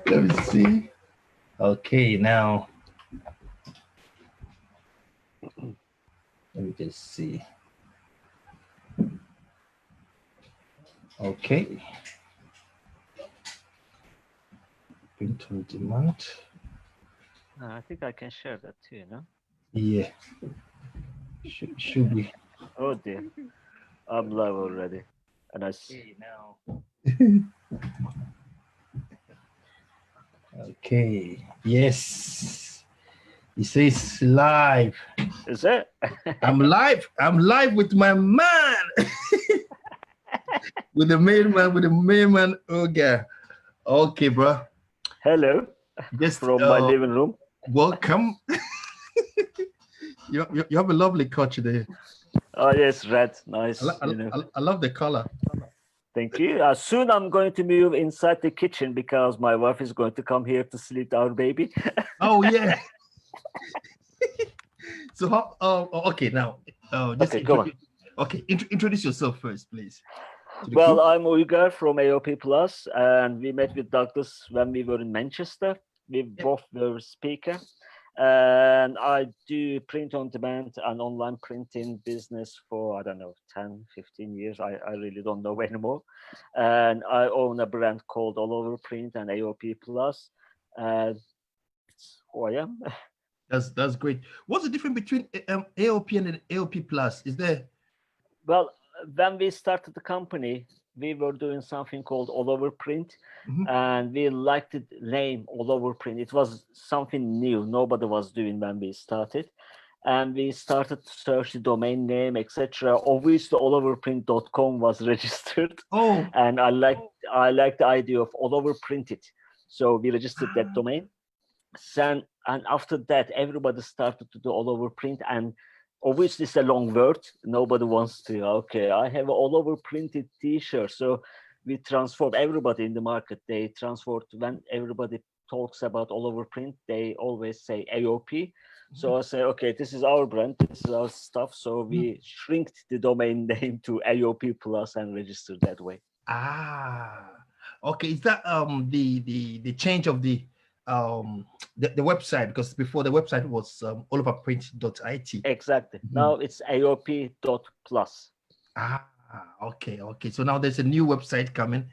Let me see. Okay, now let me just see. Okay. Print on demand. I think I can share that too, no? Yeah. Should be. Oh dear, I'm live already. And I see now. Okay. Yes. He says live. is it? I'm live. I'm live with my man. with the main man, Uygar. Okay, bro. Hello, Just from my living room. welcome. You have a lovely culture there. Oh yes, red, nice. I love the color. Thank you. Soon I'm going to move inside the kitchen because my wife is going to come here to sleep our baby. Oh yeah. So how? Okay, now. Okay, go on. Okay, introduce yourself first, please. Well, I'm Uygar from AOP Plus, and we met with Douglas when we were in Manchester. We both were speaker, and I do print on demand and online printing business for, I don't know, 10, 15 years. I really don't know anymore. And I own a brand called AllOverPrint and AOP Plus. That's who I am. That's great. What's the difference between AOP and AOP Plus? Is there? Well, when we started the company, we were doing something called AllOverPrint, and we liked the name AllOverPrint. It was something new. Nobody was doing when we started. And we started to search the domain name, etc. Obviously, alloverprint.com was registered. Oh. And I liked the idea of AllOverPrinted. So we registered that domain. And after that, everybody started to do AllOverPrint, and obviously it's a long word. Nobody wants to, okay, I have an AllOverPrinted t-shirt. So we transformed everybody in the market. They transformed when everybody talks about AllOverPrint, they always say AOP. So I say, okay, this is our brand, this is our stuff. So we shrinked the domain name to AOP Plus and registered that way. Ah, okay. Is that the change of the website? Because before the website was AllOverPrint.it. Exactly. Now it's AOP.plus. Ah, okay. So now there's a new website coming.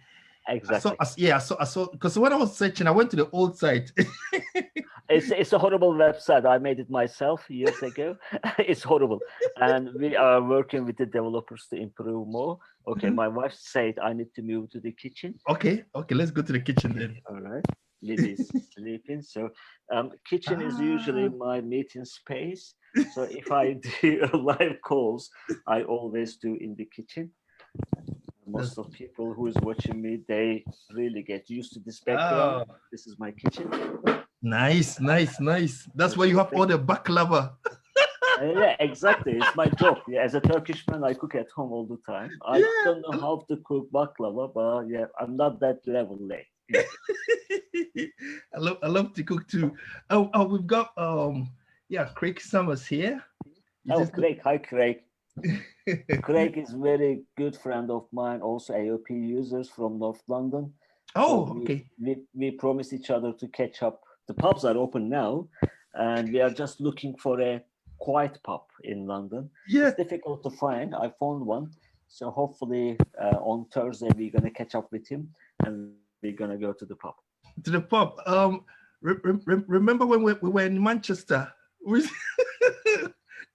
Exactly. I saw because when I was searching, I went to the old site. It's a horrible website. I made it myself years ago. It's horrible, and we are working with the developers to improve more. Okay, my wife said I need to move to the kitchen. Okay, let's go to the kitchen then. All right, Lily's sleeping, so kitchen is usually my meeting space. So if I do live calls, I always do in the kitchen. Most of people who is watching me, they really get used to this background. This is my kitchen. Nice. That's where you have all the baklava. Yeah, exactly. It's my job. Yeah, as a Turkish man, I cook at home all the time. I don't know how to cook baklava, but yeah, I'm not that level late. I love to cook too. Oh, we've got Craig Summers here. Craig. Hi, Craig. Craig is very good friend of mine, also AOP users from North London. Okay. We promised each other to catch up. The pubs are open now, and we are just looking for a quiet pub in London. Yeah. It's difficult to find. I found one. So hopefully on Thursday, we're going to catch up with him and we're going to go to the pub. To the pub. Remember when we were in Manchester?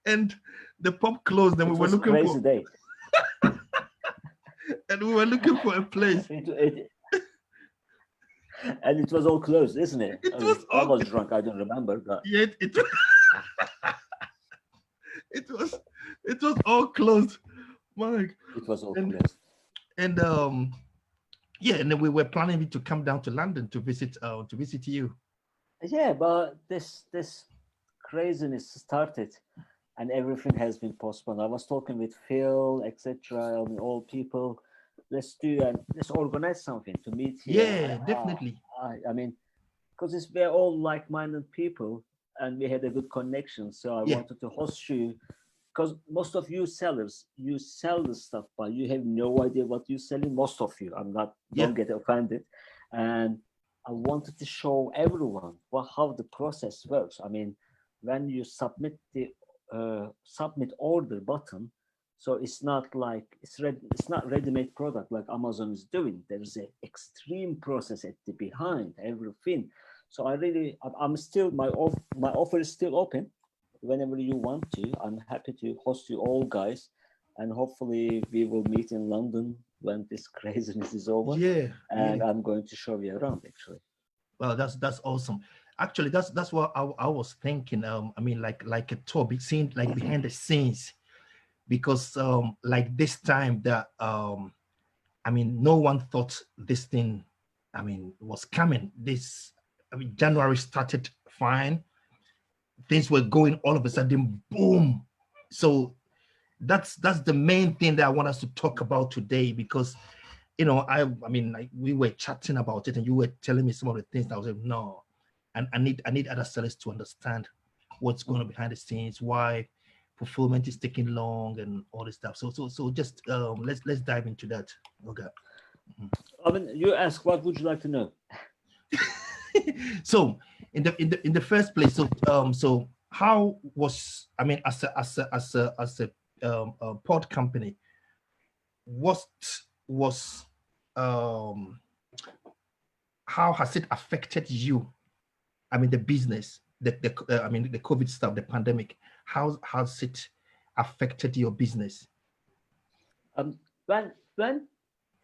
And the pub closed and we were looking for a crazy day. And we were looking for a place. And it was all closed, isn't it? I was drunk. I don't remember. But... Yeah, it was all closed. Mike. It was all closed. And and then we were planning to come down to London to visit you. Yeah, but this craziness started, and everything has been postponed. I was talking with Phil, etc. All people. Let's organize something to meet here. Yeah, definitely. I mean, because we're all like-minded people, and we had a good connection. So I wanted to host you, because most of you sellers, you sell the stuff, but you have no idea what you're selling. Most of you, I'm not, don't get offended. And I wanted to show everyone how the process works. I mean, when you submit the submit order button, so it's not like it's not ready-made product like Amazon is doing. There's an extreme process at the behind everything. So I'm still, my offer is still open. Whenever you want to, I'm happy to host you all, guys, and hopefully we will meet in London when this craziness is over. And I'm going to show you around, actually. Well, that's awesome. Actually, that's what I was thinking. I mean, like a tour, seeing like behind the scenes, because like this time that I mean, no one thought this thing, I mean, was coming. I mean, January started fine. Things were going, all of a sudden, boom. So that's the main thing that I want us to talk about today, because you know, I mean, like we were chatting about it, and you were telling me some of the things that I was like, no, and I need other sellers to understand what's going on behind the scenes, why fulfillment is taking long, and all this stuff. So just let's dive into that. Okay. I mean, you ask, what would you like to know? So in the first place, so how was, I mean, as a pod company, what was how has it affected you? I mean, the business, I mean, the COVID stuff, the pandemic. How has it affected your business? When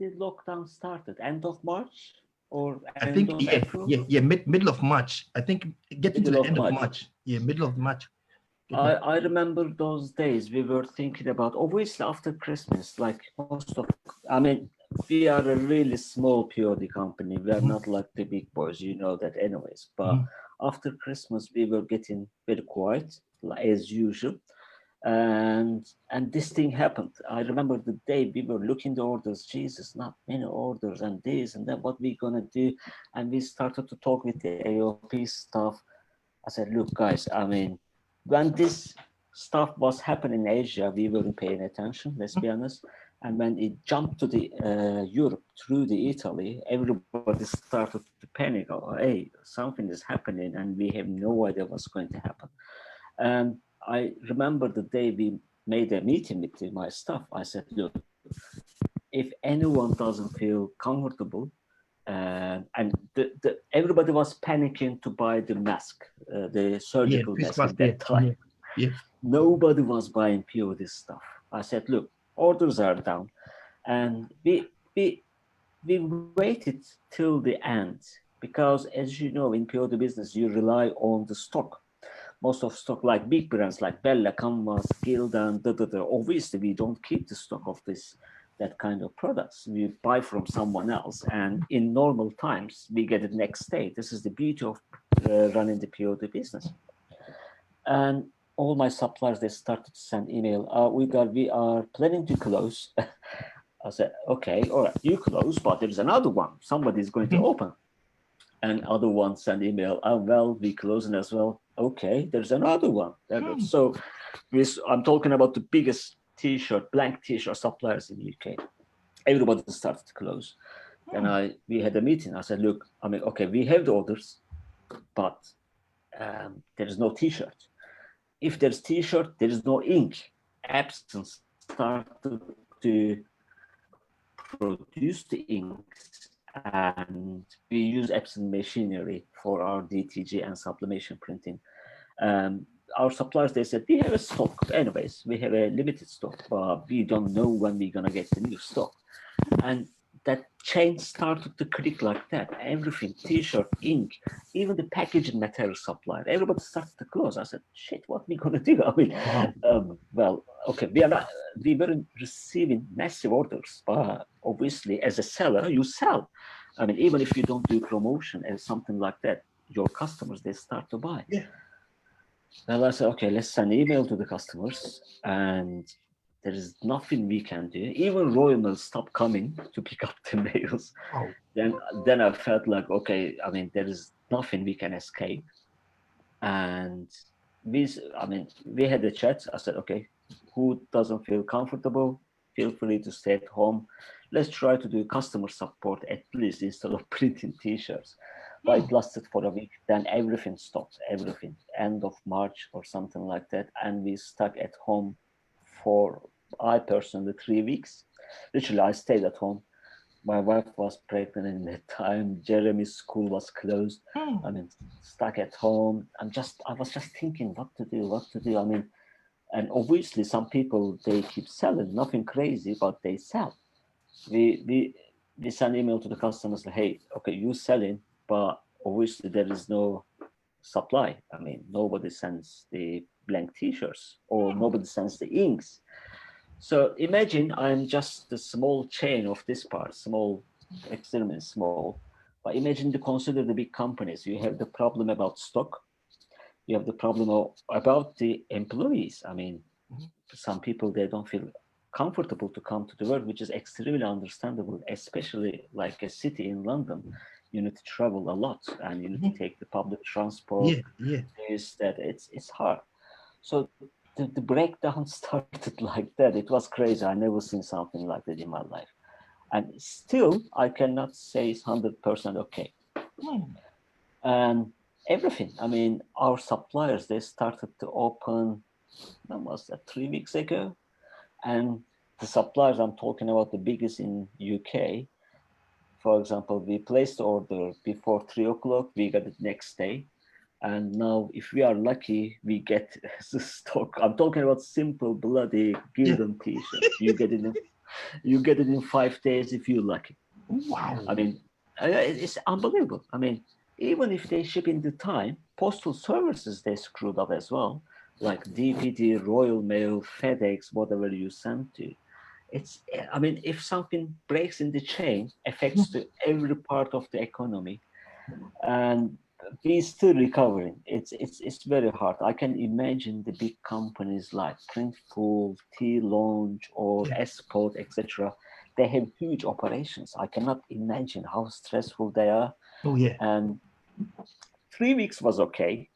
did lockdown started? End of March or I end think of April? middle of March. I think getting to the end of March. Yeah, middle of March. I remember those days. We were thinking about, obviously after Christmas, like most of, I mean, we are a really small POD company. We are not like the big boys, you know that anyways. But after Christmas, we were getting very quiet, like, as usual. And this thing happened. I remember the day we were looking the orders, Jesus, not many orders, and this and that, what we gonna do? And we started to talk with the AOP staff. I said, look, guys, I mean, when this stuff was happening in Asia, we weren't paying attention, let's be honest. And when it jumped to the Europe through the Italy, everybody started to panic. Oh, hey, something is happening, and we have no idea what's going to happen. And I remember the day we made a meeting with my staff. I said, look, if anyone doesn't feel comfortable, and everybody was panicking to buy the mask, the surgical mask at that time. Nobody was buying POD stuff. I said, look, orders are down. And we waited till the end, because as you know, in POD business, you rely on the stock. Most of stock, like big brands like Bella, Canvas, Gildan, obviously we don't keep the stock of that kind of products. We buy from someone else, and in normal times we get it next day. This is the beauty of running the POD business. And all my suppliers, they started to send email. We are planning to close. I said, okay, all right, you close, but there's another one. Somebody's going to open. And other ones send email. Oh, well, we closing as well. Okay, there's another one. So I'm talking about the biggest T-shirt, blank T-shirt suppliers in the UK. Everybody started to close. And we had a meeting. I said, look, I mean, okay, we have the orders, but there is no T-shirt. If there's T-shirt, there is no ink. Epson started to produce the inks, and we use Epson machinery for our DTG and sublimation printing. Our suppliers, they said, we have a stock. Anyways, we have a limited stock, but we don't know when we're going to get the new stock. And that chain started to click like that. Everything, T-shirt, ink, even the packaging material supplier, everybody started to close. I said, shit, what are we going to do? I mean, well, okay, we weren't receiving massive orders, but obviously as a seller, you sell. I mean, even if you don't do promotion and something like that, your customers, they start to buy. Well, I said, okay, let's send email to the customers, and there is nothing we can do. Even Royal Mail stopped coming to pick up the mails. Then I felt like, okay, I mean, there is nothing we can escape. And we had a chat. I said, okay, Who doesn't feel comfortable, feel free to stay at home. Let's try to do customer support at least instead of printing t-shirts. But it lasted for a week, then everything stopped, everything. End of March or something like that. And we stuck at home for, I personally, 3 weeks. Literally, I stayed at home. My wife was pregnant in that time. Jeremy's school was closed. I mean, stuck at home. I was just thinking what to do, what to do. I mean, and obviously some people, they keep selling, nothing crazy, but they sell. We send email to the customers like, hey, okay, you selling, but obviously there is no supply. I mean, nobody sends the blank t-shirts or nobody sends the inks. So imagine I'm just a small chain of this part, small, extremely small. But imagine to consider the big companies. You have the problem about stock. You have the problem about the employees. I mean, some people, they don't feel comfortable to come to the work, which is extremely understandable, especially like a city in London. You need to travel a lot and you need to take the public transport. Yeah, yeah. Is that it's hard. So the breakdown started like that. It was crazy. I never seen something like that in my life. And still, I cannot say it's 100% okay. And everything. I mean, our suppliers, they started to open almost 3 weeks ago. And the suppliers I'm talking about, the biggest in UK, for example, we placed the order before 3 o'clock, we got it next day. And now, if we are lucky, we get the stock. I'm talking about simple bloody Yeah. Gildan t-shirt. You get it in 5 days if you're lucky. Wow. I mean, it's unbelievable. I mean, even if they ship in the time, postal services, they screwed up as well, like DPD, Royal Mail, FedEx, whatever you send to. I mean, if something breaks in the chain, affects to every part of the economy, and we still recovering. It's very hard. I can imagine the big companies like Printful, T Launch, or Yeah. Spot, etc. They have huge operations. I cannot imagine how stressful they are. Oh yeah. And 3 weeks was okay.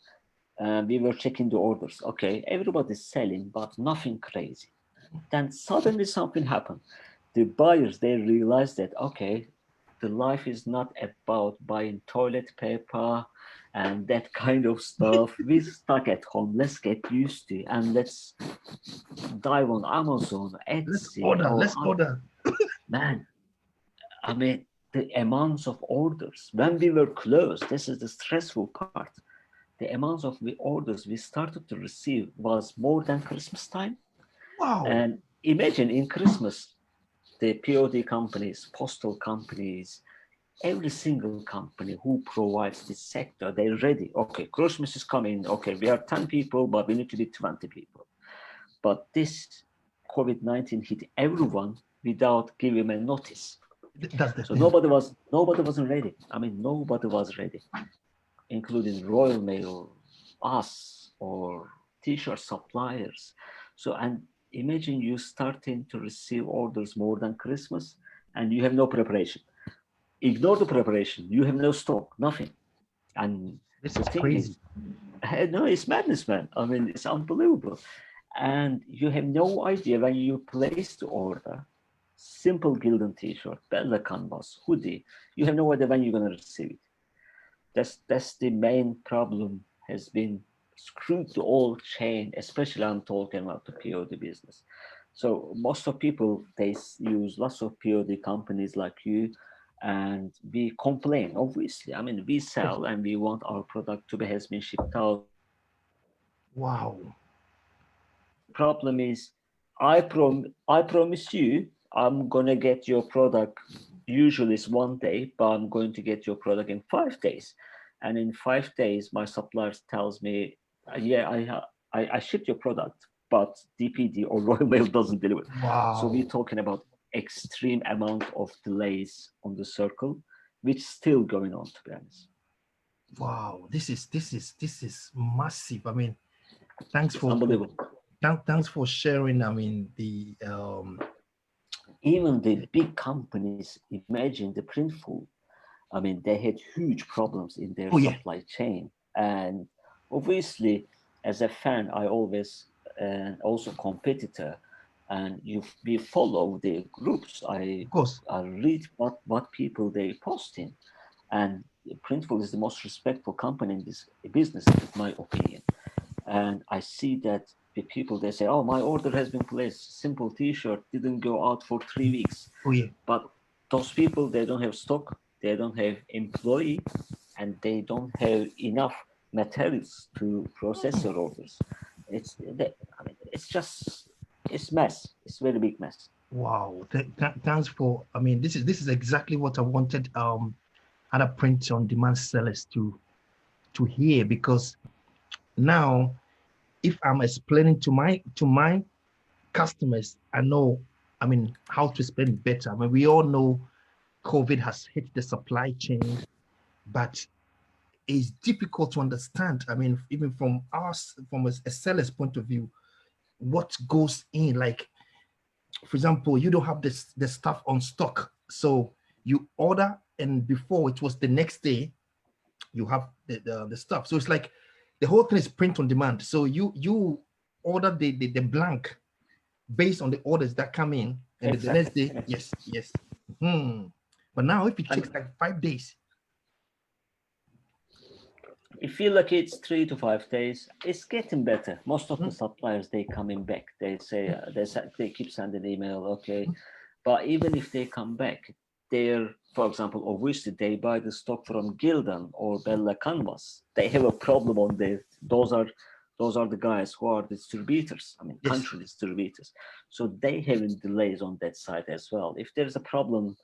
And we were checking the orders. Okay, everybody's selling, but nothing crazy. Then suddenly something happened. The buyers, they realized that, okay, the life is not about buying toilet paper and that kind of stuff. We stuck at home. Let's get used to it and let's dive on Amazon, Let's Etsy, order. or Let's order. man. I mean, the amounts of orders when we were closed. This is the stressful part. The amounts of orders we started to receive was more than Christmas time. Wow. And imagine in Christmas, the POD companies, postal companies, every single company who provides this sector, they're ready. Okay, Christmas is coming. Okay, we are 10 people, but we need to be 20 people. But this COVID-19 hit everyone without giving a notice. That's the So thing. nobody wasn't ready. I mean, nobody was ready, including Royal Mail, us, or t-shirt suppliers. So, and imagine you starting to receive orders more than Christmas and you have no preparation. Ignore the preparation. You have no stock, nothing. And This the is thing crazy. is, no, it's madness, man. I mean, it's unbelievable. And you have no idea when you place the order, simple Gildan t-shirt, Bella canvas, hoodie, you have no idea when you're going to receive it. That's the main problem, has been screwed the whole chain, especially I'm talking about the POD business. So most of people, they use lots of POD companies like you, and we complain, obviously. I mean, we Yeah. sell and we want our product to be has been shipped out. Wow. The problem is, I promise you, I'm gonna get your product. Usually it's one day, but I'm going to get your product in 5 days. And in 5 days, my supplier tells me, yeah, I shipped your product, but DPD or Royal Mail doesn't deliver. So we're Wow. talking about extreme amount of delays on the circle, which is still going on, to be honest. Wow. This is massive. I mean, thanks It's for unbelievable. thanks for sharing. I mean, the Even the big companies, imagine the Printful. I mean, they had huge problems in their oh yeah. supply chain. And obviously, as a fan, I always and also competitor, and we follow the groups. Of course. I read what people they posting, and Printful is the most respectful company in this business, in my opinion. And I see that the people, they say, oh, my order has been placed, simple t-shirt, didn't go out for 3 weeks. Oh yeah. But those people, they don't have stock, they don't have employee, and they don't have enough materials to process their orders. It's mess. It's very big mess. Wow. Thanks for. I mean, this is exactly what I wanted. Other print on demand sellers to hear, because now, if I'm explaining to my customers, I know. I mean, how to explain it better. I mean, we all know COVID has hit the supply chain, but it's difficult to understand. I mean, even from us, from a seller's point of view, what goes in. Like, for example, you don't have the stuff on stock, so you order, and before it was the next day, you have the stuff. So it's like the whole thing is print on demand. So you order the blank based on the orders that come in, and the next Exactly. day, yes. But now, if it takes like 5 days, You feel like it's 3 to 5 days. It's getting better. Most of the suppliers, they coming back. They say they keep sending email, okay. But even if they come back, they're, for example, obviously they buy the stock from Gildan or Bella Canvas. They have a problem on their. Those are the guys who are distributors. I mean, yes, country distributors. So they having delays on that side as well. If there's a problem,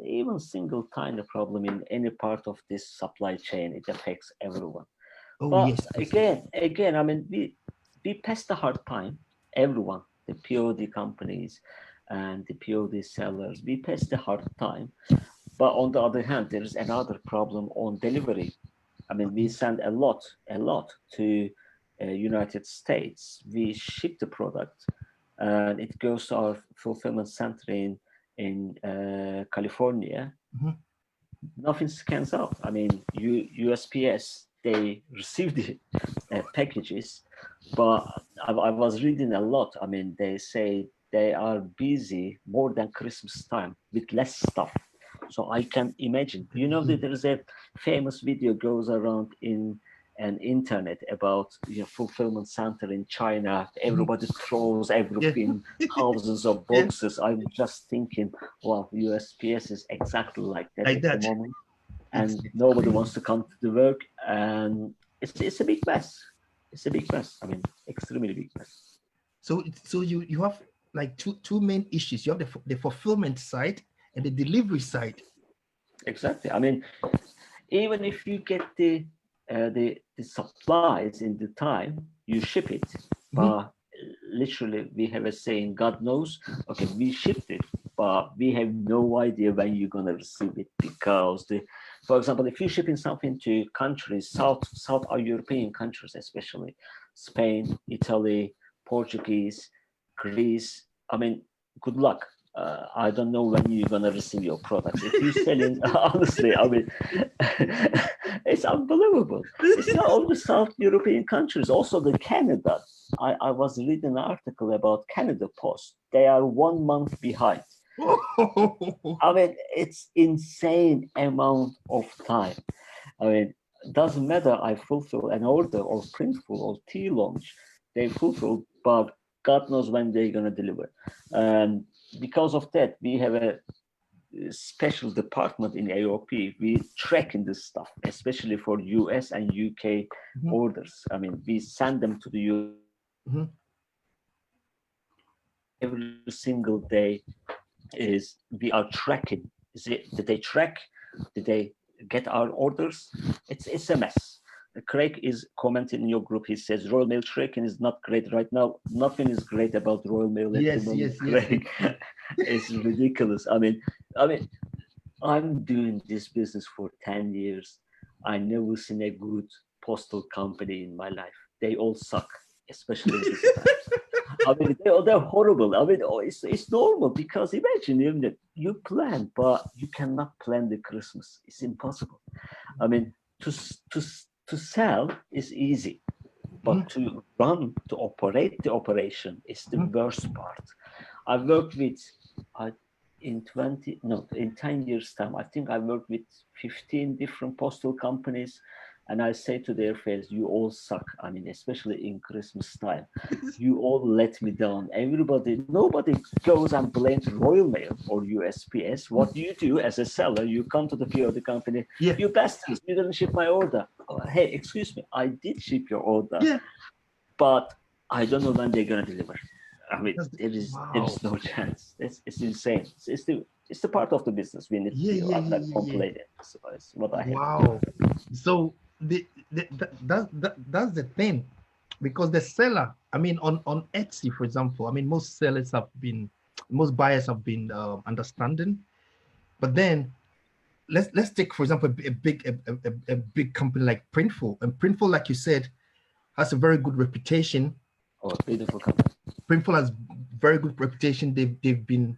even single tiny problem in any part of this supply chain, it affects everyone. oh But yes, again, I mean, we passed a hard time. Everyone, the POD companies and the POD sellers, we passed a hard time. But on the other hand, there is another problem on delivery. I mean, we send a lot to United States. We ship the product, and it goes to our fulfillment center in California. Nothing scans out. I mean, USPS, they receive the packages, but I was reading a lot. I mean, they say they are busy more than Christmas time with less stuff. So I can imagine, that there is a famous video goes around in an internet about fulfillment center in China. Everybody throws everything, thousands of boxes. I'm just thinking, wow, USPS is exactly like that like at that. the moment, and nobody wants to come to the work, and it's a big mess. It's a big mess. I mean, extremely big mess. So you have like two main issues. You have the fulfillment side and the delivery side. Exactly. I mean, even if you get the supplies in the time you ship it, but literally we have a saying, God knows, okay, we shipped it, but we have no idea when you're gonna receive it, because for example, if you're shipping something to countries, South European countries, especially Spain, Italy, Portuguese, Greece, I mean, good luck. I don't know when you're gonna receive your products. If you're selling, honestly, I mean, it's unbelievable. It's not only South European countries, also the Canada. I was reading an article about Canada Post. They are 1 month behind. I mean, it's insane amount of time. I mean, doesn't matter. I fulfill an order or Printful or T-Launch, they fulfill, but God knows when they're gonna deliver. And because of that, we have a special department in AOP. We tracking this stuff, especially for US and UK orders. I mean, we send them to the US every single day. Is we are tracking. Did they track? Did they get our orders? It's a mess. Craig is commenting in your group. He says Royal Mail tracking is not great right now. Nothing is great about Royal Mail at the moment. Craig. It's ridiculous. I mean, I'm doing this business for 10 years. I never seen a good postal company in my life. They all suck, especially in this time. I mean, they're horrible. I mean, it's normal, because imagine you plan, but you cannot plan the Christmas. It's impossible. I mean, to sell is easy. but to operate the operation is the worst part. I've worked with, in 10 years time, I think I worked with 15 different postal companies. And I say to their face, you all suck. I mean, especially in Christmas time, you all let me down. Nobody goes and blames Royal Mail or USPS. What do you do as a seller? You come to the PO company, you bastards, you didn't ship my order. Oh, hey, excuse me, I did ship your order, but I don't know when they're gonna deliver. I mean, there is no chance. It's insane. It's the part of the business we need to do. I'm not complaining. So it's what I have. So that's the thing, because the seller, I mean, on Etsy, for example, I mean, most buyers have been understanding, but then let's take, for example, a big company like Printful, and Printful, like you said, has a very good reputation. Oh, beautiful company. Printful has very good reputation. They've been,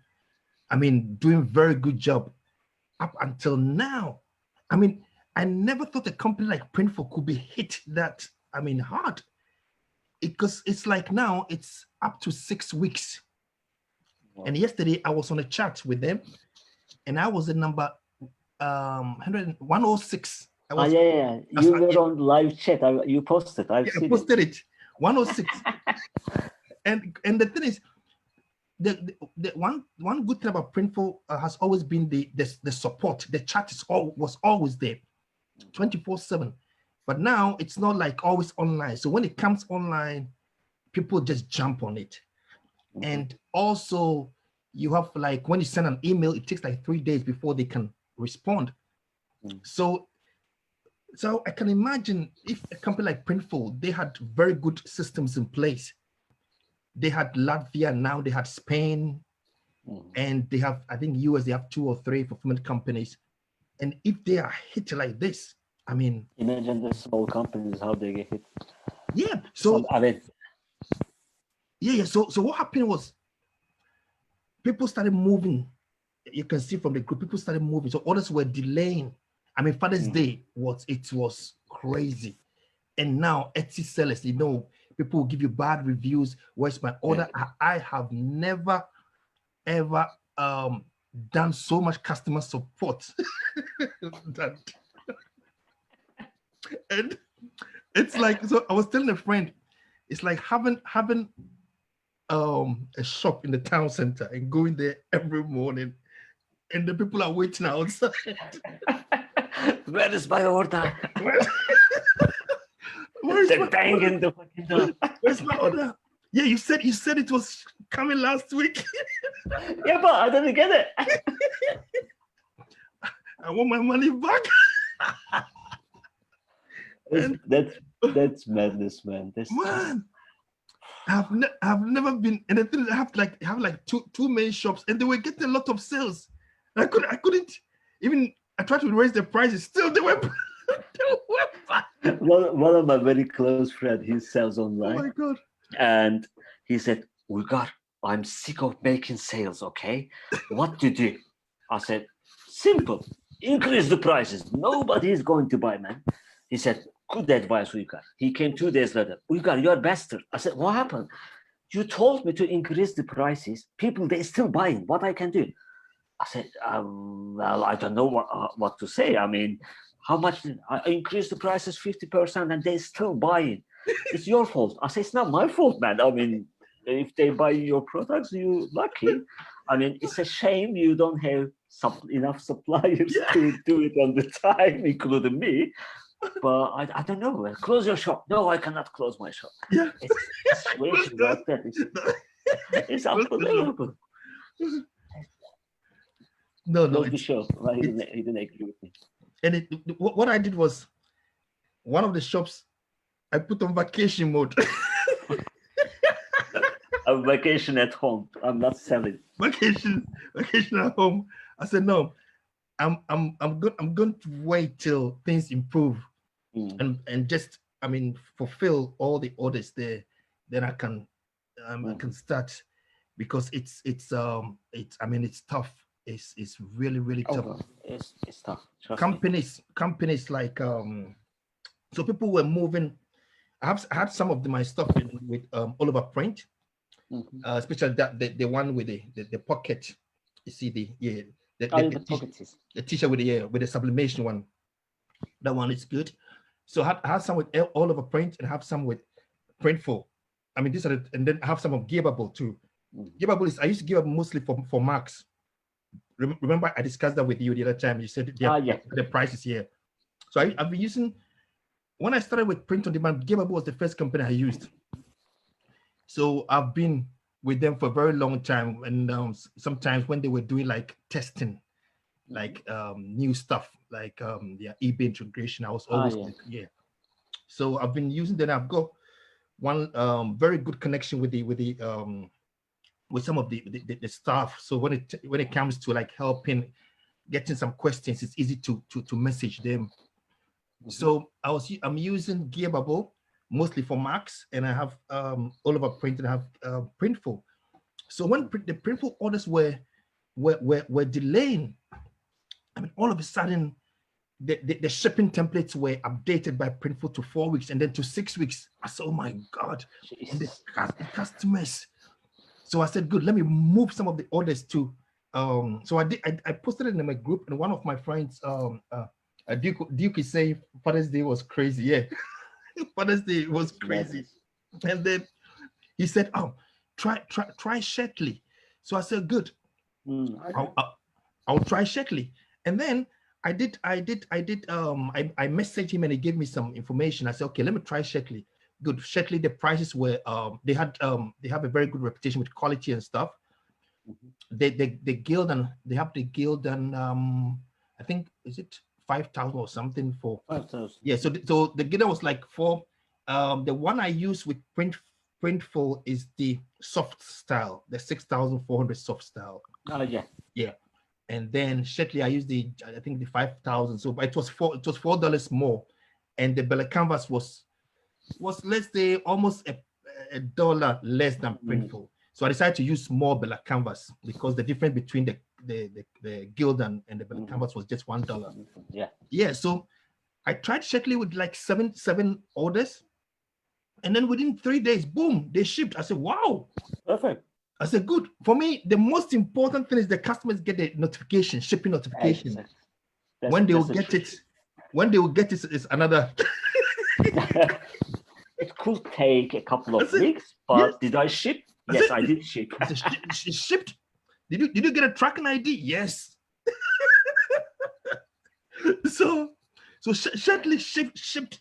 I mean, doing very good job up until now. I mean, I never thought a company like Printful could be hit that, I mean, hard. Because it's like now it's up to 6 weeks. Wow. And yesterday I was on a chat with them, and I was at number 106. You were on live chat. You posted. I posted it. 106. and the thing is, the one good thing about Printful has always been the support. The chat was always there, 24/7. But now it's not like always online. So when it comes online, people just jump on it. And also, you have, like, when you send an email, it takes like 3 days before they can respond. So I can imagine if a company like Printful, they had very good systems in place. They had Latvia, now they had Spain, and they have, I think, US, they have 2 or 3 fulfillment companies. And if they are hit like this, I mean, imagine the small companies, how they get hit. Yeah. So So what happened was, people started moving. You can see from the group, people started moving. So orders were delaying. I mean, Father's Day was crazy. And now Etsy sellers, people will give you bad reviews. Where's my order? I have never ever done so much customer support. And it's like, so I was telling a friend, it's like having a shop in the town center and going there every morning, and the people are waiting outside. Where is my order? They're banging the fucking door. Where's my order? Yeah, you said it was coming last week. Yeah, but I didn't get it. I want my money back. That's madness, man. I've never been, and the thing is, I have like two main shops, and they were getting a lot of sales. I couldn't even. I tried to raise the prices, still they were. One of my very close friends, he sells online. Oh my God! And he said, "Uygar, I'm sick of making sales. Okay, what to do?" I said, "Simple. Increase the prices. Nobody is going to buy, man." He said, "Good advice, Uygar." He came 2 days later. "Uygar, you're a bastard." I said, "What happened?" "You told me to increase the prices. People, they're still buying. What I can do?" I said, "Well, I don't know what to say. I mean, how much? I increased the prices 50% and they're still buying. It's your fault." I said, "It's not my fault, man. I mean, if they buy your products, you're lucky. I mean, it's a shame you don't have enough suppliers to do it on the time, including me. But I don't know. Close your shop." "No, I cannot close my shop." Yeah. It's situation like that. It's unbelievable. No. Close the shop. Well, he didn't agree with me. And what I did was, one of the shops, I put on vacation mode. A vacation at home. I'm not selling. Vacation at home. I said, no, I'm going to wait till things improve, and just, I mean, fulfill all the orders there. Then I can start, because it's I mean, it's tough. It's really tough. It's tough. Companies like so people were moving. I had some of my stuff with AllOverPrint, especially that the one with the pocket. You see the t-shirt with the sublimation one. That one is good. So I have some with AllOverPrint and have some with Printful. I mean, and then I have some of Givable too. Givable is I used to give up mostly for Macs. Remember I discussed that with you the other time. You said the price is here. So I've been using, when I started with print on demand, Givable was the first company I used. So I've been with them for a very long time. And sometimes when they were doing like testing, like new stuff, like their eBay integration, I was always So I've been using them. I've got one very good connection with some of the staff. So when it comes to like helping, getting some questions, it's easy to message them. So I'm using Gearbubble mostly for Macs, and I have AllOverPrint, and I have Printful. So when the Printful orders were delaying, I mean, all of a sudden the shipping templates were updated by Printful to 4 weeks and then to 6 weeks. I said, oh my God, and the customers. So I said, good, let me move some of the orders to, so I posted it in my group, and one of my friends, Duke is saying Father's Day was crazy. Yeah, Father's Day was crazy. And then he said, oh, try Shetley. So I said, good, I'll try Shetley. And then I messaged him and he gave me some information. I said, okay, let me try Shetley. Good. Shetley, the prices were they have a very good reputation with quality and stuff. The guild, and they have the guild, and I think, is it 5,000 or something for 5,000? Yeah. So the guild was like for the one I use with Printful is the soft style, the 6,400 soft style. Oh yeah. Yeah. And then Shetley, I used the 5,000. So it was $4 more, and the Bella canvas was let's say almost a dollar less than Printful. So I decided to use more Bella canvas because the difference between the guild and the Bella canvas was just $1. Yeah. So I tried Shetley with like seven orders, and then within 3 days, boom, they shipped. I said, wow, perfect. I said, good. For me, the most important thing is the customers get the notification, shipping notification. Exactly. When they will get it is another. It could take a couple of weeks, but did I ship? Yes, I did ship. It shipped. Did you get a tracking ID? Yes. so Shetley shipped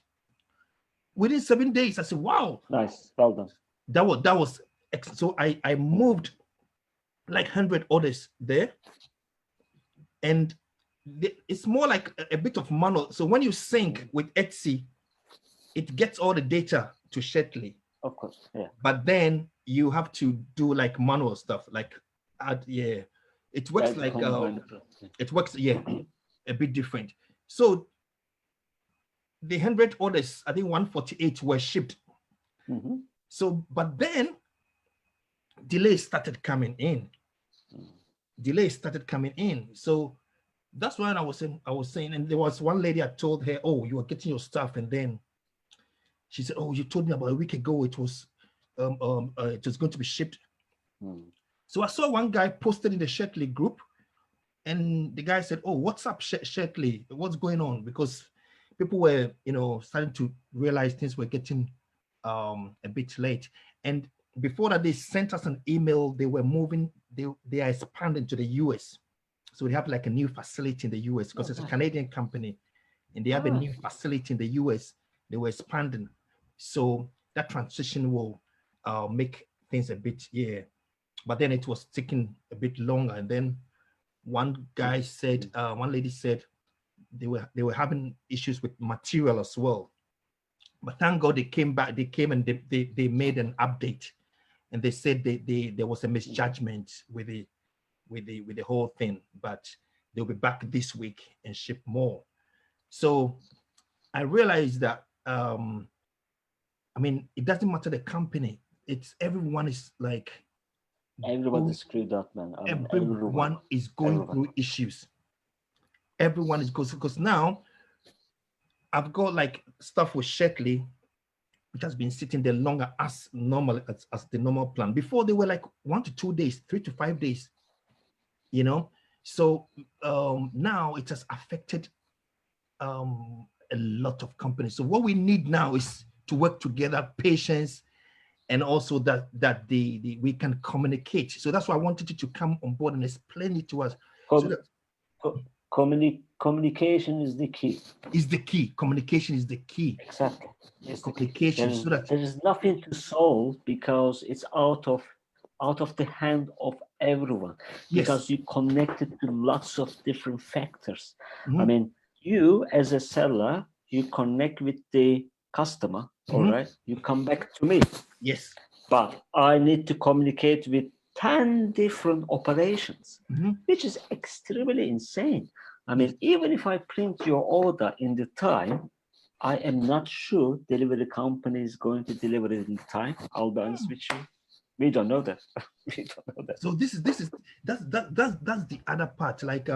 within 7 days. I said, wow. Nice. Well done. That was so I moved like 100 orders there, and it's more like a bit of manual. So when you sync with Etsy, it gets all the data to Shetley. Of course, yeah. But then you have to do like manual stuff, like it works like it works a bit different. So the 100 orders, I think 148 were shipped. So, but then delays started coming in. So that's why I was saying, and there was one lady, I told her, oh, you are getting your stuff, and then she said, oh, you told me about a week ago it was going to be shipped. So I saw one guy posted in the Shetley group, and the guy said, oh, what's up, Shetley? What's going on? Because people were, starting to realize things were getting a bit late. And before that, they sent us an email. They were moving, they are expanding to the US. So they have like a new facility in the US because it's a Canadian company, and they have a new facility in the US. They were expanding. So that transition will make things a bit, but then it was taking a bit longer. And then one guy said, one lady said they were having issues with material as well. But thank God they came back. They came and they made an update, and they said there was a misjudgment with the whole thing, but they'll be back this week and ship more. So I realized that I mean, it doesn't matter the company. It's everyone is like everybody's screwed up, man. Everyone is going through issues. Everyone is going, because now I've got like stuff with Shetley, which has been sitting there longer as normal as the normal plan. Before they were like 1 to 2 days, 3 to 5 days, you know. So now it has affected a lot of companies. So what we need now is to work together, patience, and also that we can communicate. So that's why I wanted you to come on board and explain it to us. So that communication is the key. Communication is the key. Exactly. It's communication. So that there is nothing to solve because it's out of the hand of everyone. Because you connected to lots of different factors. I mean, you as a seller, you connect with the customer, all right? You come back to me. Yes. But I need to communicate with 10 different operations, which is extremely insane. I mean, even if I print your order in the time, I am not sure delivery company is going to deliver it in time. I'll be honest with you. We don't know that. We don't know that. So that's the other part. Like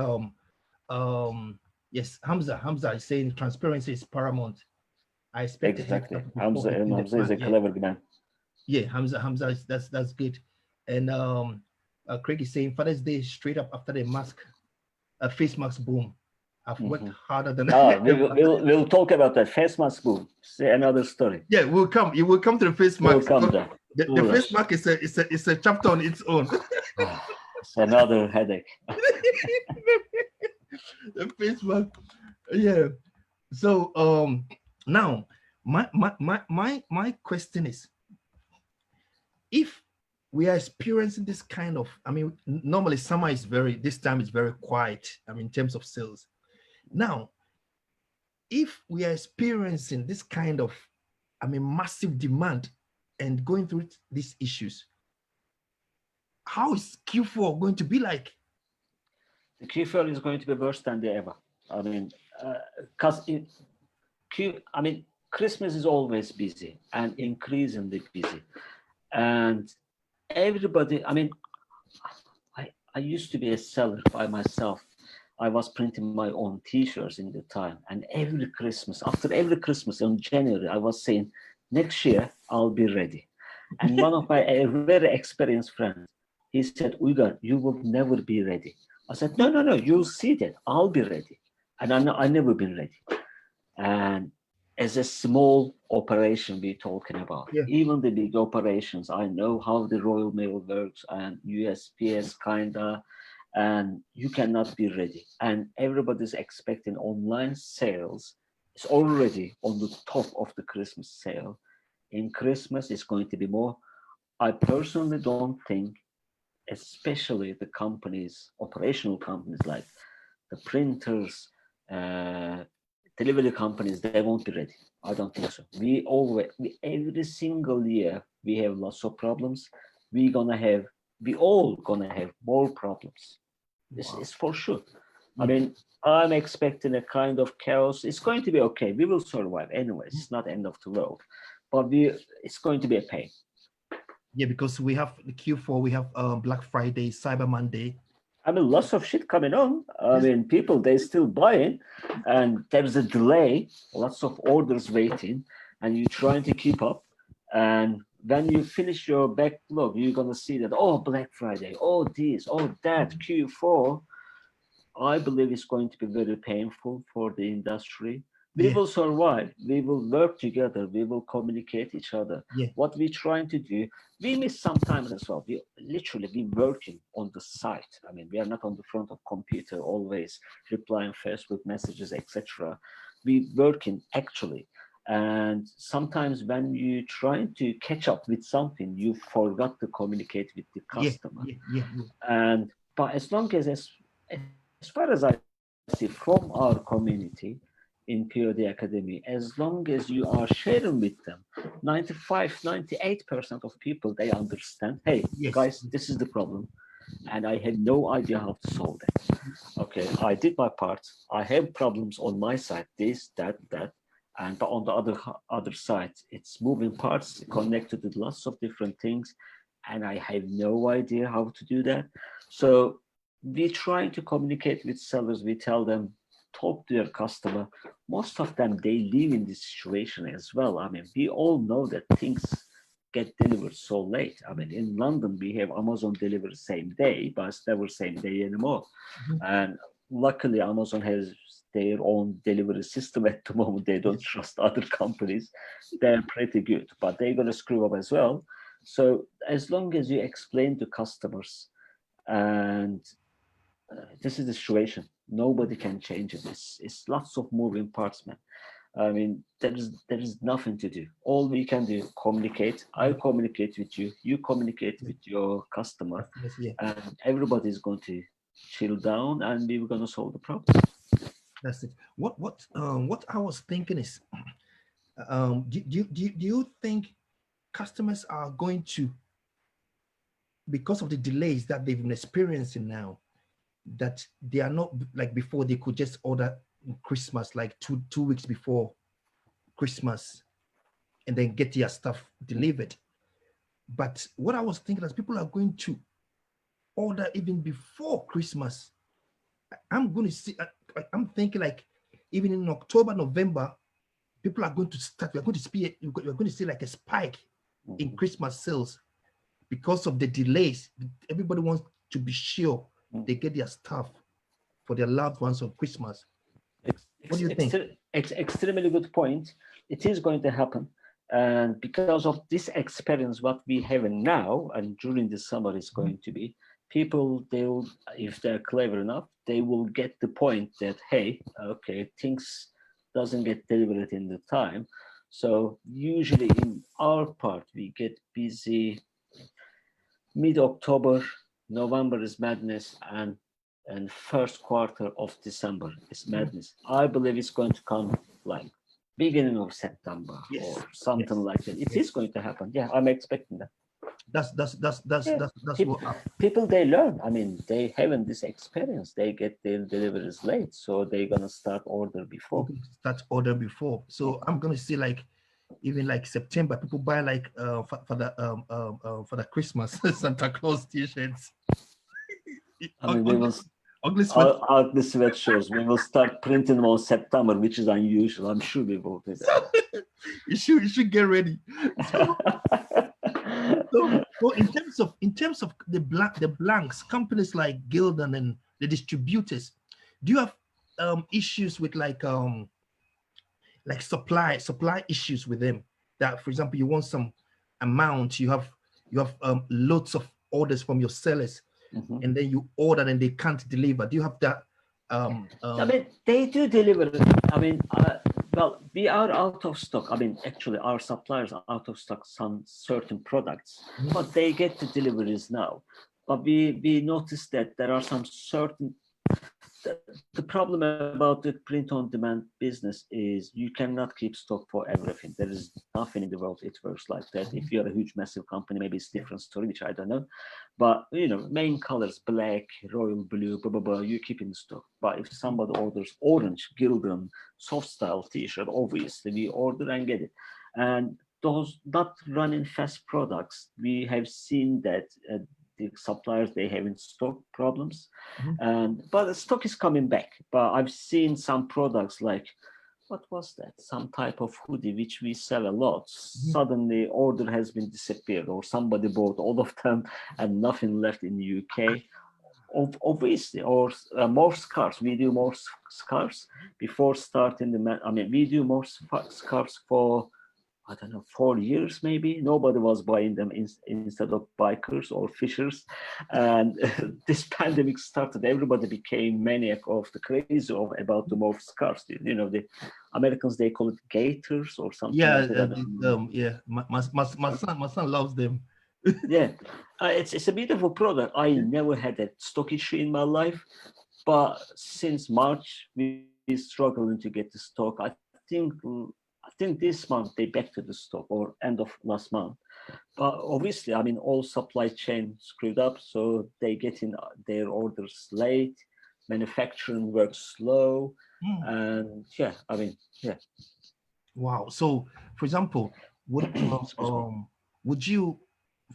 yes, Hamza is saying transparency is paramount. I expect exactly. Hamza is a clever man. Yeah, Hamza is that's good. And Craig is saying Father's Day straight up after the face mask boom. I've worked harder than we'll talk about that face mask boom. Say another story. Yeah, we'll come. You will come to the face mask. We'll come there. The face mask is a chapter on its own. It's another headache. The face mask. Yeah. So now my question is, if we are experiencing this kind of, I mean, normally summer is this time is very quiet, I mean, in terms of sales. Now, if we are experiencing this kind of, I mean, massive demand and going through these issues, how is Q4 going to be like? The Q4 is going to be worse than the ever. I mean, Christmas is always busy and increasingly busy. And everybody, I mean, I used to be a seller by myself. I was printing my own t-shirts in the time. And every Christmas, after every Christmas in January, I was saying, next year, I'll be ready. And one of my very experienced friends, he said, Uygar, you will never be ready. I said, no, you'll see that. I'll be ready. And I never been ready. And as a small operation we're talking about, even the big operations, I know how the Royal Mail works and USPS kinda, and you cannot be ready. And everybody's expecting online sales. It's already on the top of the Christmas sale. In Christmas, it's going to be more. I personally don't think, especially the companies, operational companies like the printers, delivery companies, they won't be ready. I don't think so. Every single year, we have lots of problems. We all gonna have more problems. This is for sure. I mean, I'm expecting a kind of chaos. It's going to be okay. We will survive anyways. It's not end of the world, but it's going to be a pain. Yeah, because we have the Q4, we have Black Friday, Cyber Monday. I mean, lots of shit coming on. I mean, people, they're still buying, and there's a delay, lots of orders waiting, and you're trying to keep up. And when you finish your backlog, you're going to see that, oh, Black Friday, oh, this, oh, that, Q4. I believe it's going to be very painful for the industry. We will survive. We will work together. We will communicate each other. What we're trying to do, we miss sometimes as well. We working on the site. I mean, we are not on the front of computer always replying Facebook messages, etc. We working actually. And sometimes when you trying to catch up with something, you forgot to communicate with the customer. But as long as far as I see from our community in POD Academy, as long as you are sharing with them, 98% of people, they understand, hey, guys, this is the problem. And I have no idea how to solve it. Okay, I did my part. I have problems on my side, this, that. And on the other side, it's moving parts connected with lots of different things. And I have no idea how to do that. So we're trying to communicate with sellers. We tell them, talk to your customer, most of them, they live in this situation as well. I mean, we all know that things get delivered so late. I mean, in London, we have Amazon deliver same day, but it's never same day anymore. And luckily, Amazon has their own delivery system at the moment. They don't trust other companies. They're pretty good, but they're going to screw up as well. So as long as you explain to customers, and this is the situation, nobody can change it. It's lots of moving parts, man. I mean, there is nothing to do. All we can do, communicate. I communicate with you, you communicate with your customer, Yeah. and everybody's going to chill down, and we're going to solve the problem. That's it. What I was thinking is, do you think customers are going to, because of the delays that they've been experiencing now, that they are not like before, they could just order Christmas like two weeks before Christmas and then get their stuff delivered. But what I was thinking is people are going to order even before Christmas. I'm going to see, I'm thinking like even in October, November, people are going to start, we're going to see like a spike in Christmas sales because of the delays. Everybody wants to be sure they get their stuff for their loved ones on Christmas. What do you think? Extremely good point. It is going to happen. And because of this experience, what we have now and during the summer is going to be, people, they will, if they're clever enough, they will get the point that, hey, okay, things doesn't get delivered in the time. So usually in our part, we get busy mid-October, November is madness, and first quarter of December is madness. I believe it's going to come like beginning of September or something like that. It is going to happen. Yeah, I'm expecting that. That's People, they learn. I mean, they haven't this experience. They get their deliveries late, so they're gonna start order before. So I'm gonna see like even like September, people buy like for the Christmas Santa Claus t-shirts. I mean, we will ugly sweatshirts. We will start printing them on September, which is unusual. I'm sure we will do that. you should get ready. So in terms of the blanks, companies like Gildan and the distributors, do you have issues with like supply issues with them? That, for example, you want some amount, you have lots of orders from your sellers, and then you order and they can't deliver. Do you have that? I mean, they do deliver. I mean, well, we are out of stock. I mean, actually, our suppliers are out of stock some certain products, but they get the deliveries now. But we noticed that there are some certain. The problem about the print-on-demand business is you cannot keep stock for everything. There is nothing in the world it works like that. If you're a huge, massive company, maybe it's a different story, which I don't know. But, you know, main colors, black, royal blue, blah, blah, blah, you keep in stock. But if somebody orders orange, Gildan, soft style t-shirt, obviously we order and get it. And those not running fast products, we have seen that the suppliers, they having stock problems, but the stock is coming back. But I've seen some products like, what was that? Some type of hoodie which we sell a lot. Suddenly order has been disappeared, or somebody bought all of them and nothing left in the UK. Obviously, or more scarves. We do more scarves before starting the. I mean, we do more scarves for, I don't know, 4 years maybe. Nobody was buying them instead of bikers or fishers. And this pandemic started, everybody became maniac of the crazy about the more scarves. You know, the Americans, they call it gaiters or something. Yeah, yeah. My son loves them. Yeah, it's a beautiful product. I never had a stock issue in my life, but since March, we're struggling to get the stock. I think this month they back to the stock, or end of last month. But obviously, I mean, all supply chain screwed up, so they get in their orders late. Manufacturing works slow, and yeah, I mean, yeah. Wow. So, for example, would you,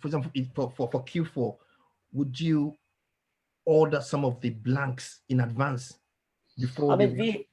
for example, for Q4, would you order some of the blanks in advance before I they? mean, we,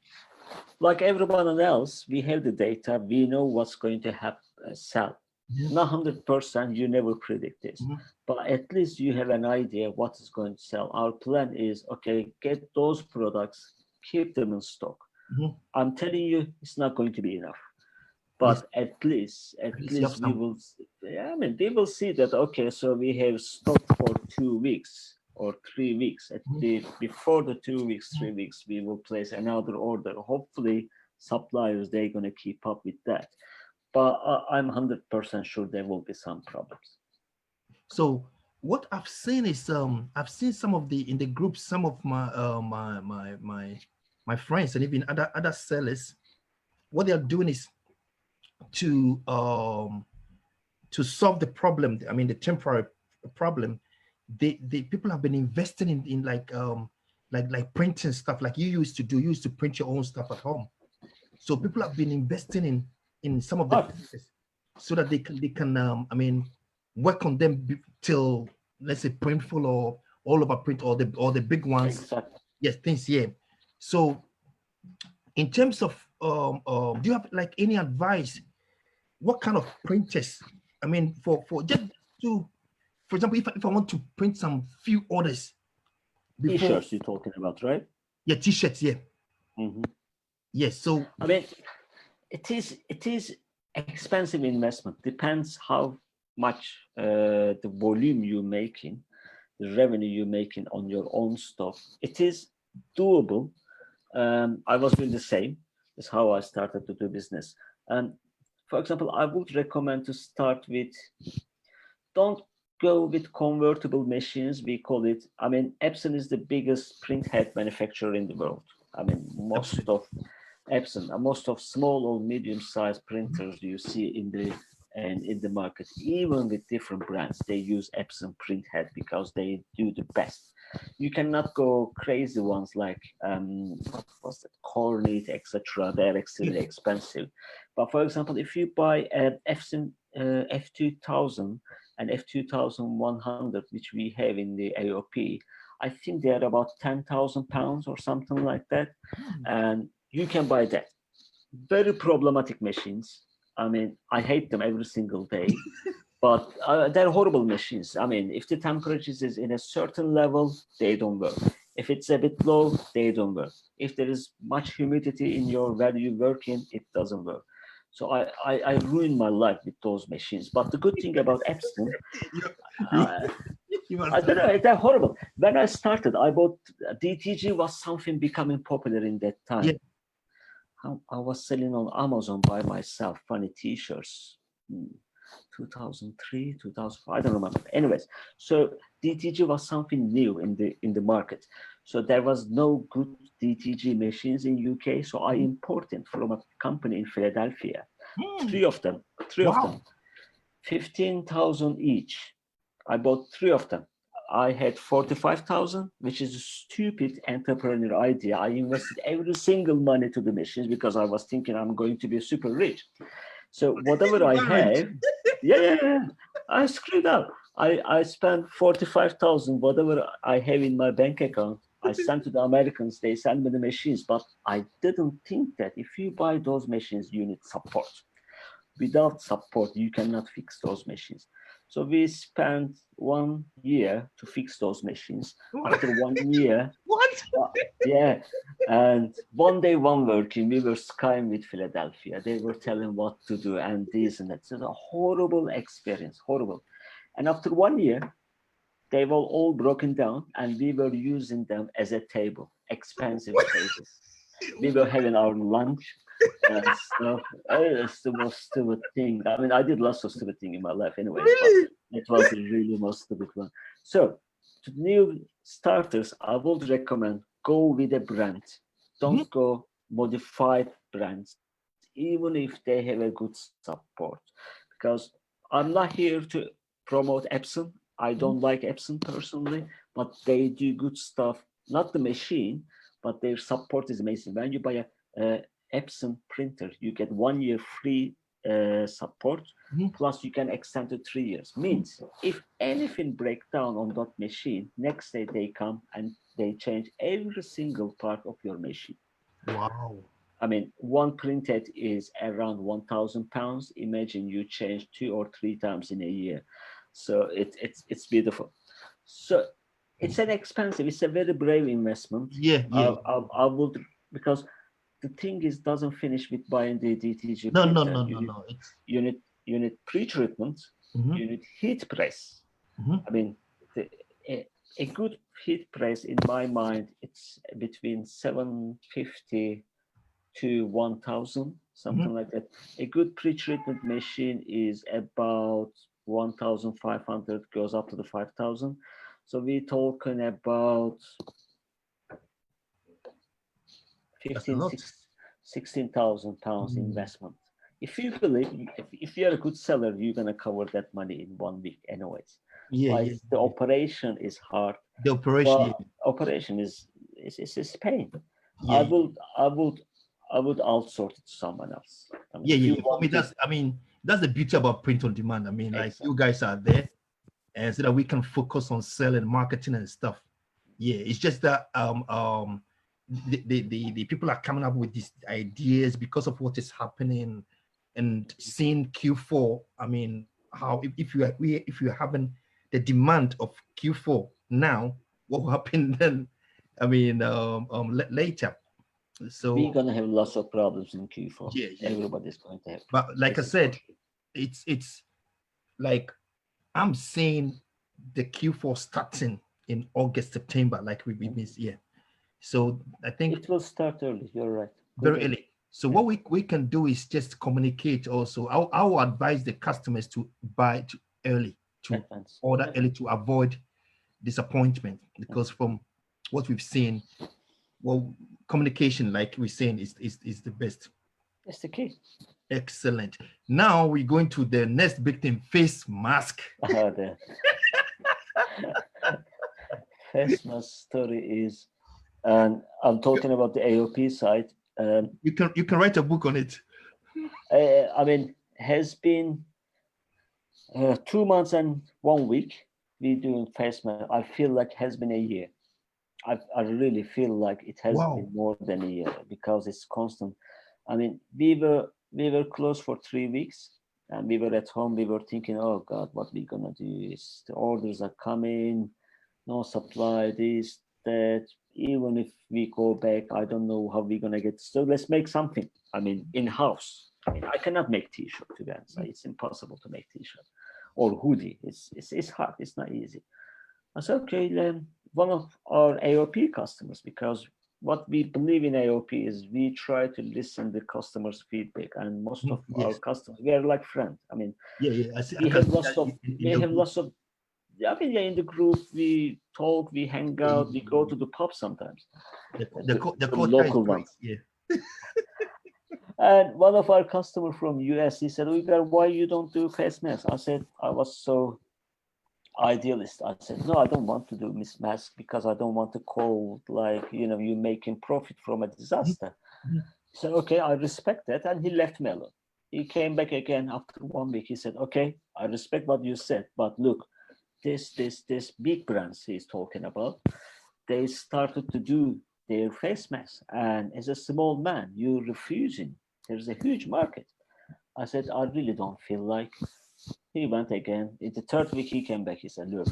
like everyone else, we have the data. We know what's going to happen, sell. Mhm, Not 100%, you never predict this, mhm. but at least you have an idea what is going to sell. Our plan is, okay, get those products, keep them in stock. Mhm. I'm telling you, it's not going to be enough, Yes, but at least at least you have we some. will, yeah, I mean, they will see that, okay, so we have stock for 2 weeks or 3 weeks. At Mhm, the before the 2 weeks, mhm. 3 weeks, we will place another order. Hopefully, suppliers, they're going to keep up with that. But I'm 100% sure there will be some problems. So what I've seen is I've seen some of the in the group, some of my friends and even other sellers, what they are doing is to um to solve the problem. I mean the temporary problem. The people have been investing in like printing stuff like you used to do. You used to print your own stuff at home. So people have been investing in some of the Oh, printers so that they can I mean work on them till let's say printful or AllOverPrint or the big ones. exactly. Yes, things yeah. So in terms of do you have like any advice? What kind of printers? I mean, for just to, for example, if I want to print some few orders before, T-shirts you're talking about, right? yeah, t-shirts, yeah, Hmm. yes. So I mean, it is expensive investment. Depends how much the volume you're making, the revenue you're making on your own stuff. It is doable. I was doing the same. That's how I started to do business. And for example, I would recommend to start with, don't go with convertible machines, we call it. I mean, Epson is the biggest print head manufacturer in the world. I mean, most absolutely. of Epson, most of small or medium-sized printers you see in the market, even with different brands, they use Epson print head because they do the best. You cannot go crazy ones like what was that, Cornit, etc. They're extremely expensive. But for example, if you buy an Epson F2000 and F2100, which we have in the AOP, I think they are about £10,000 or something like that, and you can buy that. Very problematic machines. I mean, I hate them every single day, but they're horrible machines. I mean, if the temperature is in a certain level, they don't work. If it's a bit low, they don't work. If there is much humidity in your where you work in, it doesn't work. So I ruined my life with those machines. But the good thing about Epson, you, you, uh, you are, I don't know, they're horrible. When I started, I bought DTG was something becoming popular in that yeah. time. I was selling on Amazon by myself, funny T-shirts. 2003, 2004, I don't remember. Anyways, so DTG was something new in the market. So there was no good DTG machines in UK. So I Mhm. imported from a company in Philadelphia, Hmm. three of them, Wow. 15,000 each. I bought three of them. I had 45,000, which is a stupid entrepreneur idea. I invested every single money to the machines because I was thinking I'm going to be super rich. So whatever You I got rich. have, yeah, I screwed up. I spent 45,000, whatever I have in my bank account. I sent to the Americans, they sent me the machines, but I didn't think that if you buy those machines, you need support. Without support, you cannot fix those machines. So we spent 1 year to fix those machines. What? After 1 year, What? uh, yeah, and one day, one working, we were skying with Philadelphia. They were telling what to do and this and that. It's a horrible experience, horrible. And after 1 year, they were all broken down, and we were using them as a table, expensive table. We were having our lunch and stuff. It's the most stupid thing. I mean, I did lots of stupid things in my life, anyways, but Really? it was the really most stupid one. So, to new starters, I would recommend go with a brand. Mhm. Don't go modified brands, even if they have a good support. Because I'm not here to promote Epson. I don't Mhm. like Epson personally, but they do good stuff. Not the machine, but their support is amazing. When you buy a Epson printer, you get 1 year free support, Mhm. plus you can extend to 3 years. Means if anything breaks down on that machine, next day they come and they change every single part of your machine. Wow. I mean, one printhead is around £1,000. Imagine you change 2 or 3 times in a year. So it's beautiful. So it's an expensive, it's a very brave investment. Yeah, yeah. I would, because the thing is, doesn't finish with buying the DTG No, no, printer. no, no, no. It's You need, you need pre-treatment, mm-hmm, you need heat press. mm-hmm, I mean, the, a good heat press, in my mind, it's between 750 to 1,000, mm-hmm. something like that. A good pre-treatment machine is about 1,500, goes up to the 5,000. So we're talking about That's a 15, lot. 16,000 pounds Mm. investment. If you believe, if you're a good seller, you're gonna cover that money in 1 week anyways. Yeah, But yeah, the yeah. operation is hard. The operation. But Yeah, operation is pain. yeah, I yeah. would I would I would outsource it to someone else. I mean, Yeah, if yeah, you yeah. For me, want it, that's I mean, that's the beauty about print on demand. I mean, like you exactly. guys are there, and so that we can focus on selling, marketing, and stuff. Yeah, it's just that the people are coming up with these ideas because of what is happening, and seeing Q4. I mean, how if you are if you're having the demand of Q4 now, what will happen then? I mean, later. We're So gonna have lots of problems in Q4. yeah, yeah. Everybody's going to have But problems. like I This is for said, sure. it's like I'm seeing the Q4 starting in August, September, like we Mhm. missed. Yeah. So I think It will start early. You're right. Good very early. early. So Yeah. what we can do is just communicate also. I'll advise the customers to buy to early, to Advance. order early Advance. to avoid disappointment, Yeah. because from what we've seen, well, communication, like we're saying, is the best. That's the key. Excellent. Now we're going to the next big thing, face mask. The first mass story is, and I'm talking about the AOP side. You can write a book on it. I mean, has been 2 months and 1 week we doing face mask. I feel like has been a year. I really feel like it has been Wow. more than a year because it's constant. I mean, we were closed for 3 weeks, and we were at home. We were thinking, oh God, what we gonna do? Is the orders are coming, no supply, this, that. Even if we go back, I don't know how we're gonna get. So let's make something. I mean, in house. I mean, I cannot make T-shirt, to be honest. It's impossible to make T-shirt or hoodie. It's hard. It's not easy. I said, okay, then one of our AOP customers, because what we believe in AOP is we try to listen the customers' feedback, and most of our Yes. customers, we are like friends. I mean, Yeah, yeah. I see. I we can have see lots that of in we your have group. lots of. I mean, yeah, in the group we talk, we hang Yeah, yeah, out, we yeah, go yeah. to the pub sometimes, The the, the, co- the the culture is local great. ones. Yeah. And one of our customers from US, he said, Uygar, why you don't do face masks? I said, I was so idealist. I said, no, I don't want to do Miss Mask because I don't want to call like, you making profit from a Mhm, disaster. mhm. So, okay, I respect that. And he left me alone. He came back again after 1 week. He said, okay, I respect what you said, but look, this big brands he's talking about, they started to do their face masks. And as a small man, you're refusing. There's a huge market. I said, I really don't feel like. He went again. In the third week, he came back. He said, look,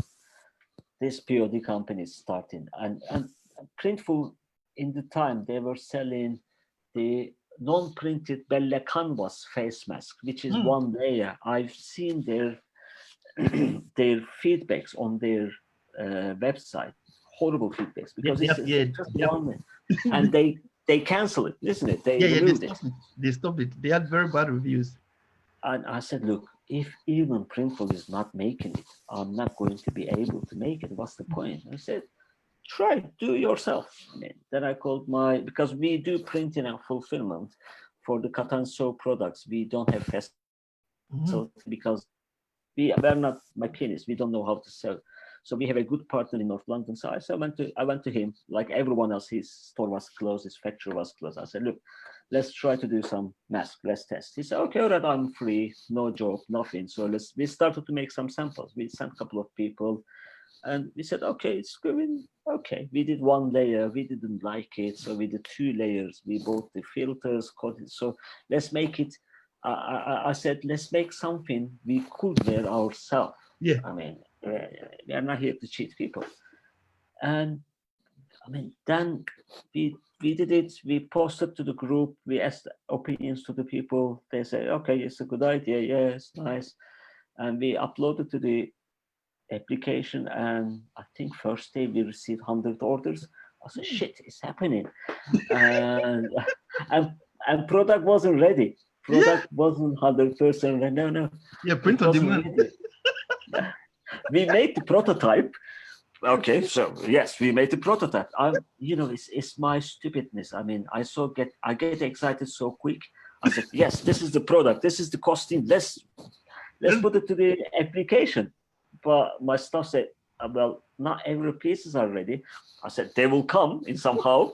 this POD company is starting. And Printful, in the time, they were selling the non-printed Bella Canvas face mask, which is Mm. one layer. I've seen their their feedbacks on their website, horrible feedbacks, They, because they it's, have, it's yeah, just they have, one layer. And they cancel it, isn't it? They yeah, yeah. They removed it. stopped it. They stopped it. They had very bad reviews. And I said, look, if even Printful is not making it, I'm not going to be able to make it. What's the point? I said, try, do yourself. I mean, then I called because we do printing and fulfillment for the Cotton Soap products. We don't have facility Mhm. because we're not machinists. We don't know how to sell. So we have a good partner in North London. So I went to him, like everyone else. His store was closed, his factory was closed. I said, look, let's try to do some mask. Let's test. He said, okay, all right, I'm free, no job, nothing. So we started to make some samples. We sent a couple of people. And we said, okay, it's going okay. We did one layer, we didn't like it, so we did 2 layers. We bought the filters, coated. So let's make it. I said, let's make something we could wear ourselves. Yeah. I mean, we are not here to cheat people. And I mean, then we did it. We posted to the group. We asked opinions to the people. They say, okay, it's a good idea. Yeah, it's nice. And we uploaded to the application. And I think first day we received 100 orders. I said, shit, it's happening. And and, and product wasn't ready. Yeah. Product wasn't 100% ready. No, Yeah. it Print on wasn't demand. ready. We made the prototype. Okay, so yes, we made the prototype. It's my stupidness. I mean, I get excited so quick. I said, yes, this is the product. This is the costing. Let's put it to the application. But my staff said, well, not every pieces are ready. I said, they will come in somehow.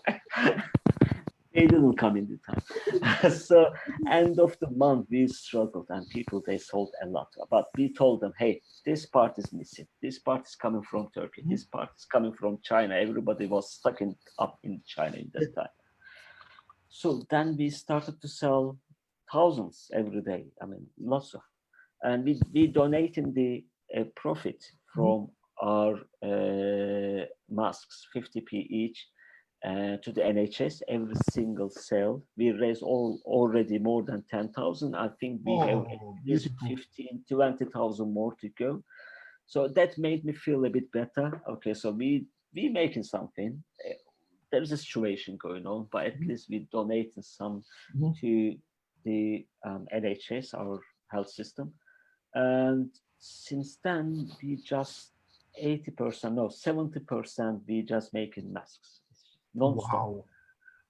They didn't come in the time. So end of the month, we struggled and people, they sold a lot. But we told them, hey, this part is missing. This part is coming from Turkey. This part is coming from China. Everybody was stuck up in China in that time. So then we started to sell thousands every day. I mean, lots of. And we donating the profit from our masks, 50p each, to the NHS every single sale. We raised already more than 10,000. I think we have at least 15, 20,000 more to go. So that made me feel a bit better. Okay, so we making something. There's a situation going on, but at least we donated some to the NHS, our health system. And since then, we just 80%, no, 70%, we just making masks non-stop. Wow.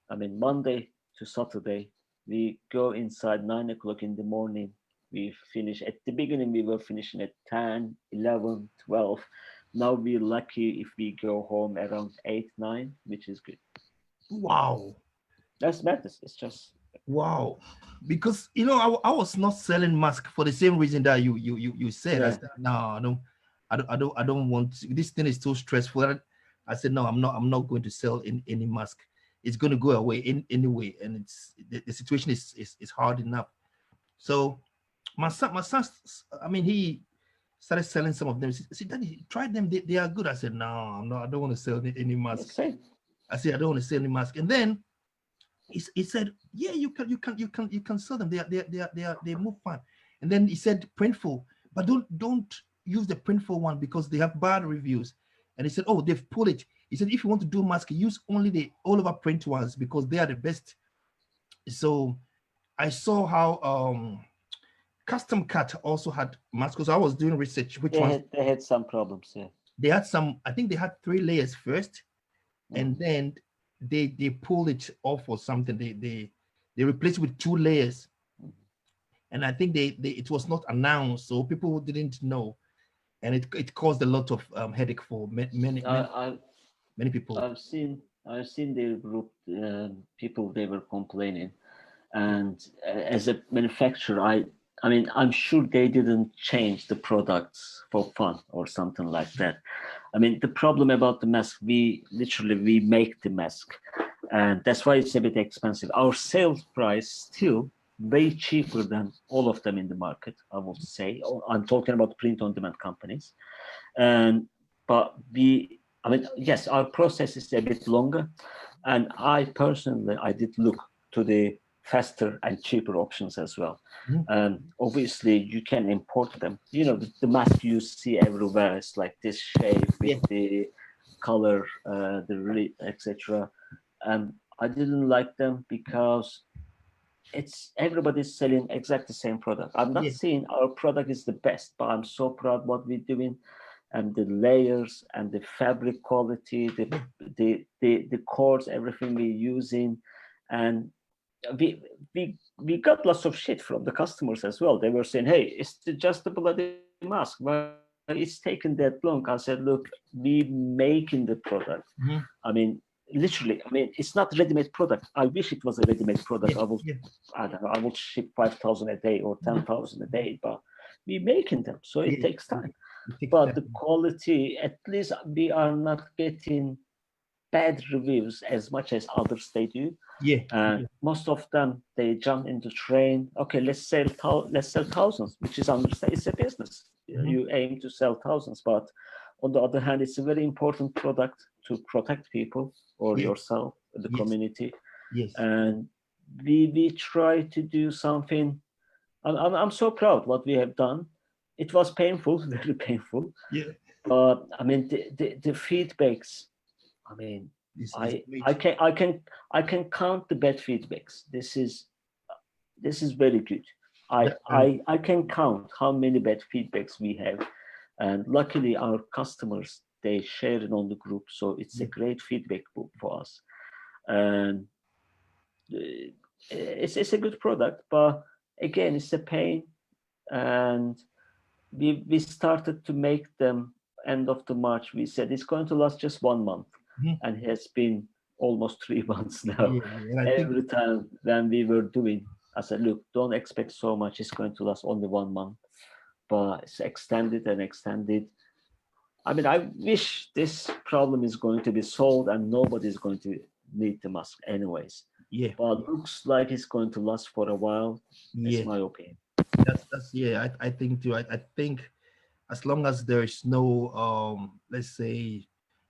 I mean, Monday to Saturday, we go inside 9 o'clock in the morning. We finish at the beginning, we were finishing at 10, 11, 12. Now we're lucky if we go home around 8, 9, which is good. Wow. That's madness. It's just wow. Because I was not selling mask for the same reason that you said. I said, no, I don't want to. This thing is too stressful. I said, no, I'm not going to sell in any mask. It's going to go away anyway, and it's the situation is hard enough. So my son, I mean, he started selling some of them. He said, Daddy, try them. They are good. I said, no, I don't want to sell any mask. I said, I don't want to sell any mask. And then he said, yeah, you can sell them. They move fine. And then he said, Printful, but don't use the Printful one because they have bad reviews. And he said, oh, they've pulled it. He said, if you want to do mask, use only the AllOverPrint ones because they are the best. So I saw how Custom Cut also had masks because I was doing research. They had some problems. Yeah, they had some. I think they had 3 layers first, and then they pulled it off or something. They replaced it with 2 layers, and I think it was not announced, so people didn't know, and it caused a lot of headache for many people. I've seen the group people, they were complaining, and as a manufacturer, I mean, I'm sure they didn't change the products for fun or something like that. I mean, the problem about the mask, we make the mask, and that's why it's a bit expensive. Our sales price still way cheaper than all of them in the market, I would say. I'm talking about print-on-demand companies, but I mean, yes, our process is a bit longer, and I personally did look to the faster and cheaper options as well. Obviously, you can import them. The mask you see everywhere is like this shape with the color, etc. And I didn't like them because everybody's selling exactly the same product. I'm not saying our product is the best, but I'm so proud what we're doing, and the layers and the fabric quality, the cords, everything we're using, and we got lots of shit from the customers as well. They were saying, hey, it's just a bloody mask. Why it's taken that long? I said, look, we making the product. I mean, literally, I mean, it's not ready-made product. I wish it was a ready-made product. I don't know, I would ship 5,000 a day or 10,000 a day, but we making them, so it takes time. It takes but time. the quality, at least we are not getting bad reviews as much as others they do. Yeah, And most of them, they jump into train. Okay, let's sell thousands, which is understand. It's a business. You aim to sell thousands, but on the other hand, it's a very important product to protect people or yeah, yourself, the yes, community. yes, And we try to do something. I'm so proud what we have done. It was painful, very painful, yeah. but I mean the feedbacks. I mean, This is I I great. can I can I can count the bad feedbacks. This is very good. I That's very I I can count how many bad feedbacks we have, and luckily our customers they share it on the group, so it's a yeah, great feedback book for us. And it's a good product, but again, it's a pain. And we started to make them end of the March. We said it's going to last just 1 month, mhm, and it has been almost 3 months now. yeah, yeah. And I think Every time when we were doing, I said, look, don't expect so much. It's going to last only 1 month, but it's extended and extended. I mean, I wish this problem is going to be solved and nobody's going to need the mask anyways. yeah, But looks like it's going to last for a while. That's yeah. my opinion. That's yeah. I think too. I think as long as there is no let's say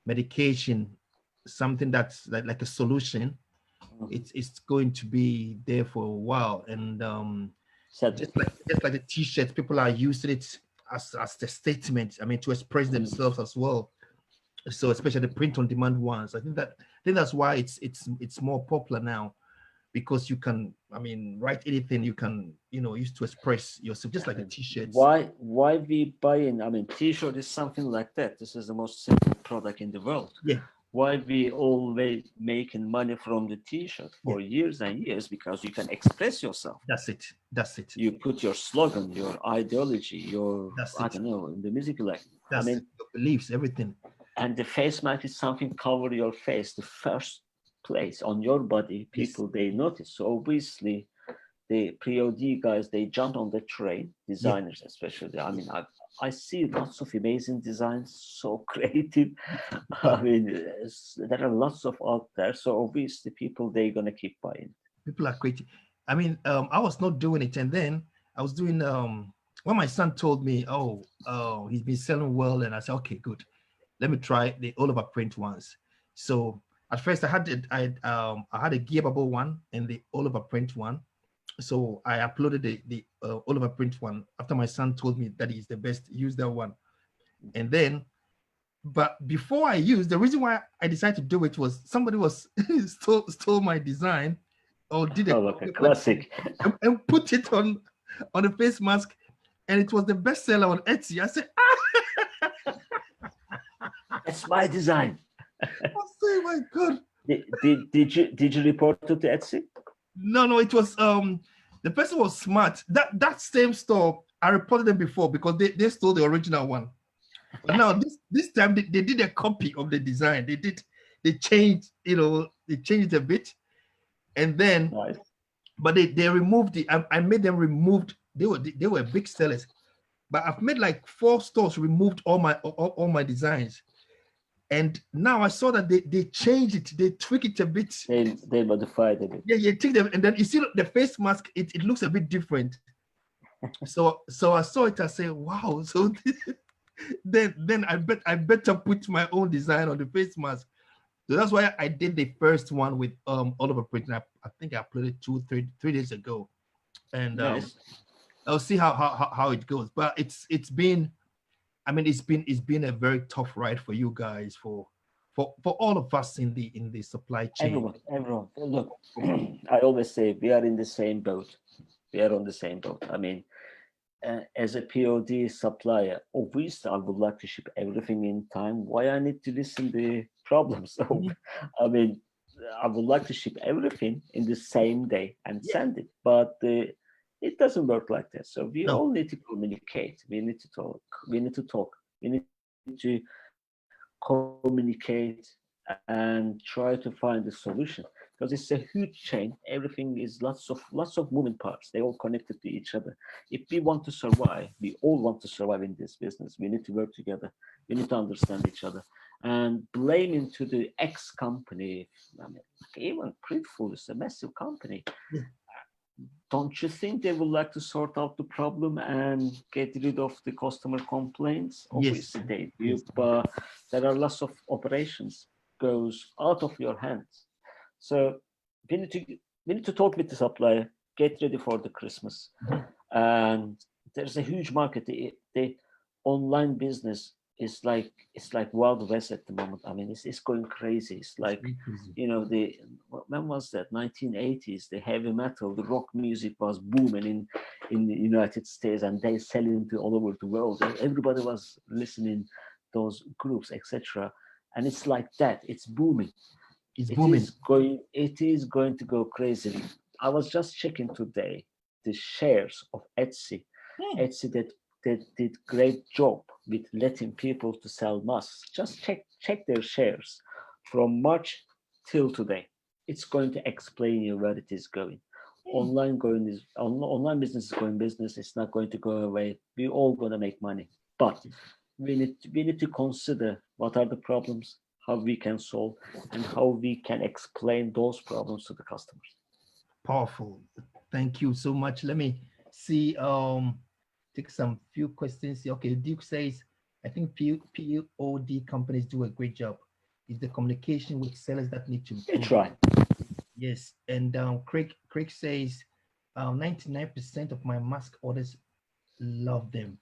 medication, something that's like a solution, Mhm. it's going to be there for a while. And Sadly. just like the t-shirts, people are using it as the statement. I mean, to express Mhm. themselves as well. So especially the print on demand ones. I think that's why it's more popular now, because you can, I mean, write anything you can, use to express yourself, just like the t-shirts. Why we buying? I mean, T-shirt is something like that. This is the most simple product in the world. Yeah, Why we always making money from the T-shirt yeah, for years and years? Because you can express yourself. that's it. That's it. You put your slogan, your ideology, your, That's I it. don't know, in the music like. I That's it. mean, Your beliefs, everything. and the face mask is something cover your face, the first place on your body. Yes. People they notice. So obviously the pre-OD guys, they jump on the train, Yeah. designers especially. I mean, I see lots of amazing designs, so creative. People are, I mean, there are lots of out there. So obviously people, they're going to keep buying. people are creative. I mean, I was not doing it, and then I was doing when my son told me, oh, he's been selling well, and I said, okay, good. Let me try the AllOverPrint ones. So at first I had a gear bubble one and the AllOverPrint one. So I uploaded the AllOverPrint one after my son told me that he's the best. Use that one, and then. But before I used, the reason why I decided to do it was somebody was stole my design, or did a Oh, look, copy a of my design, classic. and put it on a face mask, and it was the bestseller on Etsy. I said, That's my design. I say, my God. Did you report it to Etsy? No, no, it was the person was smart. That same store, I reported them before because they stole the original one. But now this time they did a copy of the design. They changed, they changed a bit, and then Nice. but they removed I made them removed. They were big sellers, but I've made like 4 stores removed all my designs. And now I saw that they changed it, they tweak it a bit. They modified it. Yeah, you take them, and then you see the face mask, it looks a bit different. So I saw it, I say, wow. So then I better put my own design on the face mask. So that's why I did the first one with AllOverPrint. I think I uploaded 3 days ago. And Nice. I'll see how it goes. But it's been, I mean, it's been a very tough ride for you guys, for all of us in the supply chain. Everyone. Look, I always say we are in the same boat. We are on the same boat. I mean, as a POD supplier, obviously I would like to ship everything in time. Why I need to listen the problems? So, Mhm. I mean, I would like to ship everything in the same day and Yeah. send it, but it doesn't work like that. So we No. all need to communicate. We need to talk. We need to talk. We need to communicate and try to find a solution. because it's a huge chain. Everything is lots of moving parts. They all connected to each other. If we want to survive, we all want to survive in this business. We need to work together. We need to understand each other. And blaming to the X company, I mean, like even Printful is a massive company. Yeah. Don't you think they would like to sort out the problem and get rid of the customer complaints? Yes. Obviously they do, Yes. but there are lots of operations goes out of your hands. So we need to talk with the supplier, get ready for the Christmas. Mhm. And there's a huge market. The online business is like, it's like Wild West at the moment. I mean, it's going crazy. It's like, Very crazy. you know, when was that? 1980s, the heavy metal, the rock music was booming in the United States, and they selling to all over the world. And everybody was listening those groups, etc. And it's like that. It's booming. It's It booming. is going to go crazy. I was just checking today the shares of Etsy. Hmm. Etsy that did great job with letting people to sell masks. Just check their shares from March till today. It's going to explain you where it is going. Online business is going business. It's not going to go away. We're all going to make money, but we need to consider what are the problems, how we can solve, and how we can explain those problems to the customers. Powerful. Thank you so much. Let me see. Take some few questions here. Okay, Duke says, I think POD companies do a great job. It's the communication with sellers that need to They improve. try. Yes, and Craig says, 99% of my mask orders love them.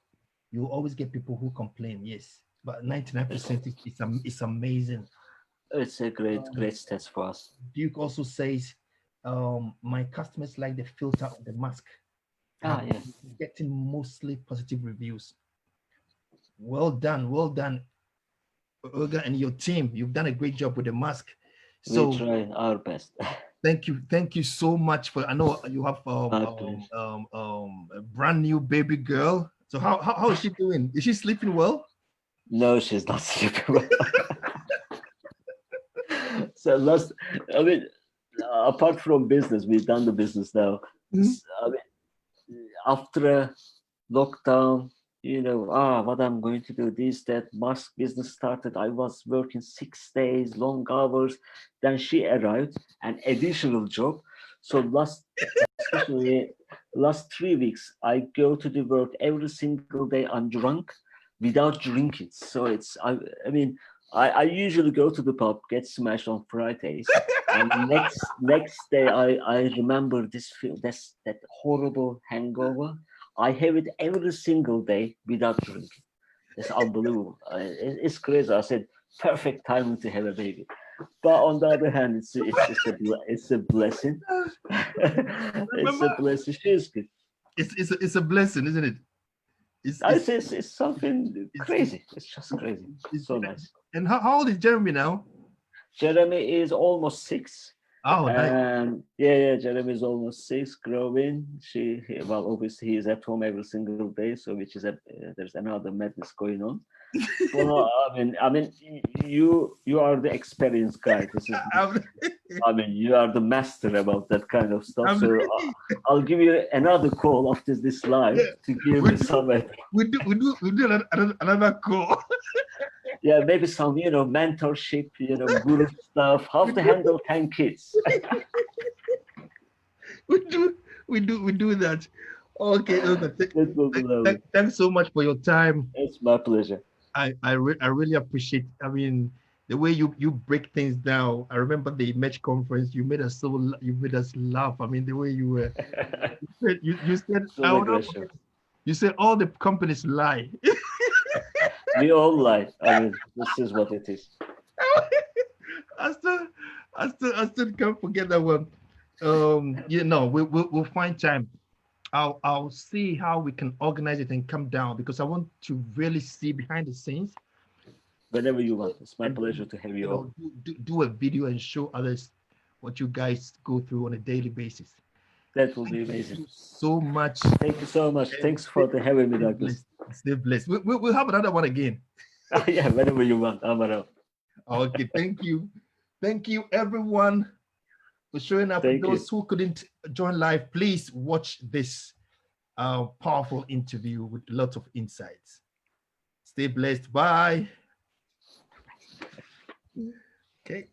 You always get people who complain, yes, but 99% is amazing. It's a great Um, stats for us. Duke also says, my customers like the filter of the mask. Ah, Have yeah. been getting mostly positive reviews. Well done, Uygar and your team. You've done a great job with the mask. We So try our best. thank you so much for. I know you have My pleasure. a brand new baby girl. So how is she doing? Is she sleeping well? No, she's not sleeping well. So last, I mean, apart from business, we've done the business now. Mhm. I mean, after a lockdown, what I'm going to do, this, that, mask business started. I was working 6 days, long hours. Then she arrived, an additional job. So especially last 3 weeks, I go to the work every single day. I'm drunk without drinking. So I mean, I usually go to the pub, get smashed on Fridays, and next day I remember this feel that horrible hangover. I have it every single day without drinking. It's unbelievable. It's crazy. I said perfect timing to have a baby. But on the other hand, it's a blessing. It's Remember, a blessing. She's good. it's a blessing, isn't it? It's I it's say it's something it's crazy. It's just crazy. it's So nice. and how old is Jeremy now? Jeremy is almost 6. Oh, nice. And yeah, Jeremy is almost 6, growing. Well, obviously he is at home every single day, so which is there's another madness going on. Well, I mean, you are the experienced guy. I'm, I mean, you are the master about that kind of stuff. I'm, So I'll give you another call after this live yeah, to give we me do some, we do another call. yeah, maybe some, mentorship, guru stuff, how we to do handle 10 kids. we do we do that. Okay, okay. It will be lovely. Thanks so much for your time. It's my pleasure. I really appreciate. I mean, the way you break things down. I remember the match conference. You made us laugh. I mean, the way you were. You said It's I really will not great show. forget. You said all the companies lie. We all lie. I mean, this is what it is. I still I still can't forget that one. We'll find time. I'll see how we can organize it and come down because I want to really see behind the scenes Whenever you want. It's my and pleasure to have you over. do a video and show others what you guys go through on a daily basis. That will Thank be amazing. you so much Thank you so much. and Thanks for the having me, stay Douglas. blessed. Stay blessed. We'll have another one again. Yeah, whenever you want. I'm around. Okay, thank you. Thank you, everyone. for showing up. Thank Those you. who couldn't join live, please watch this powerful interview with a lot of insights. Stay blessed. Bye. Okay.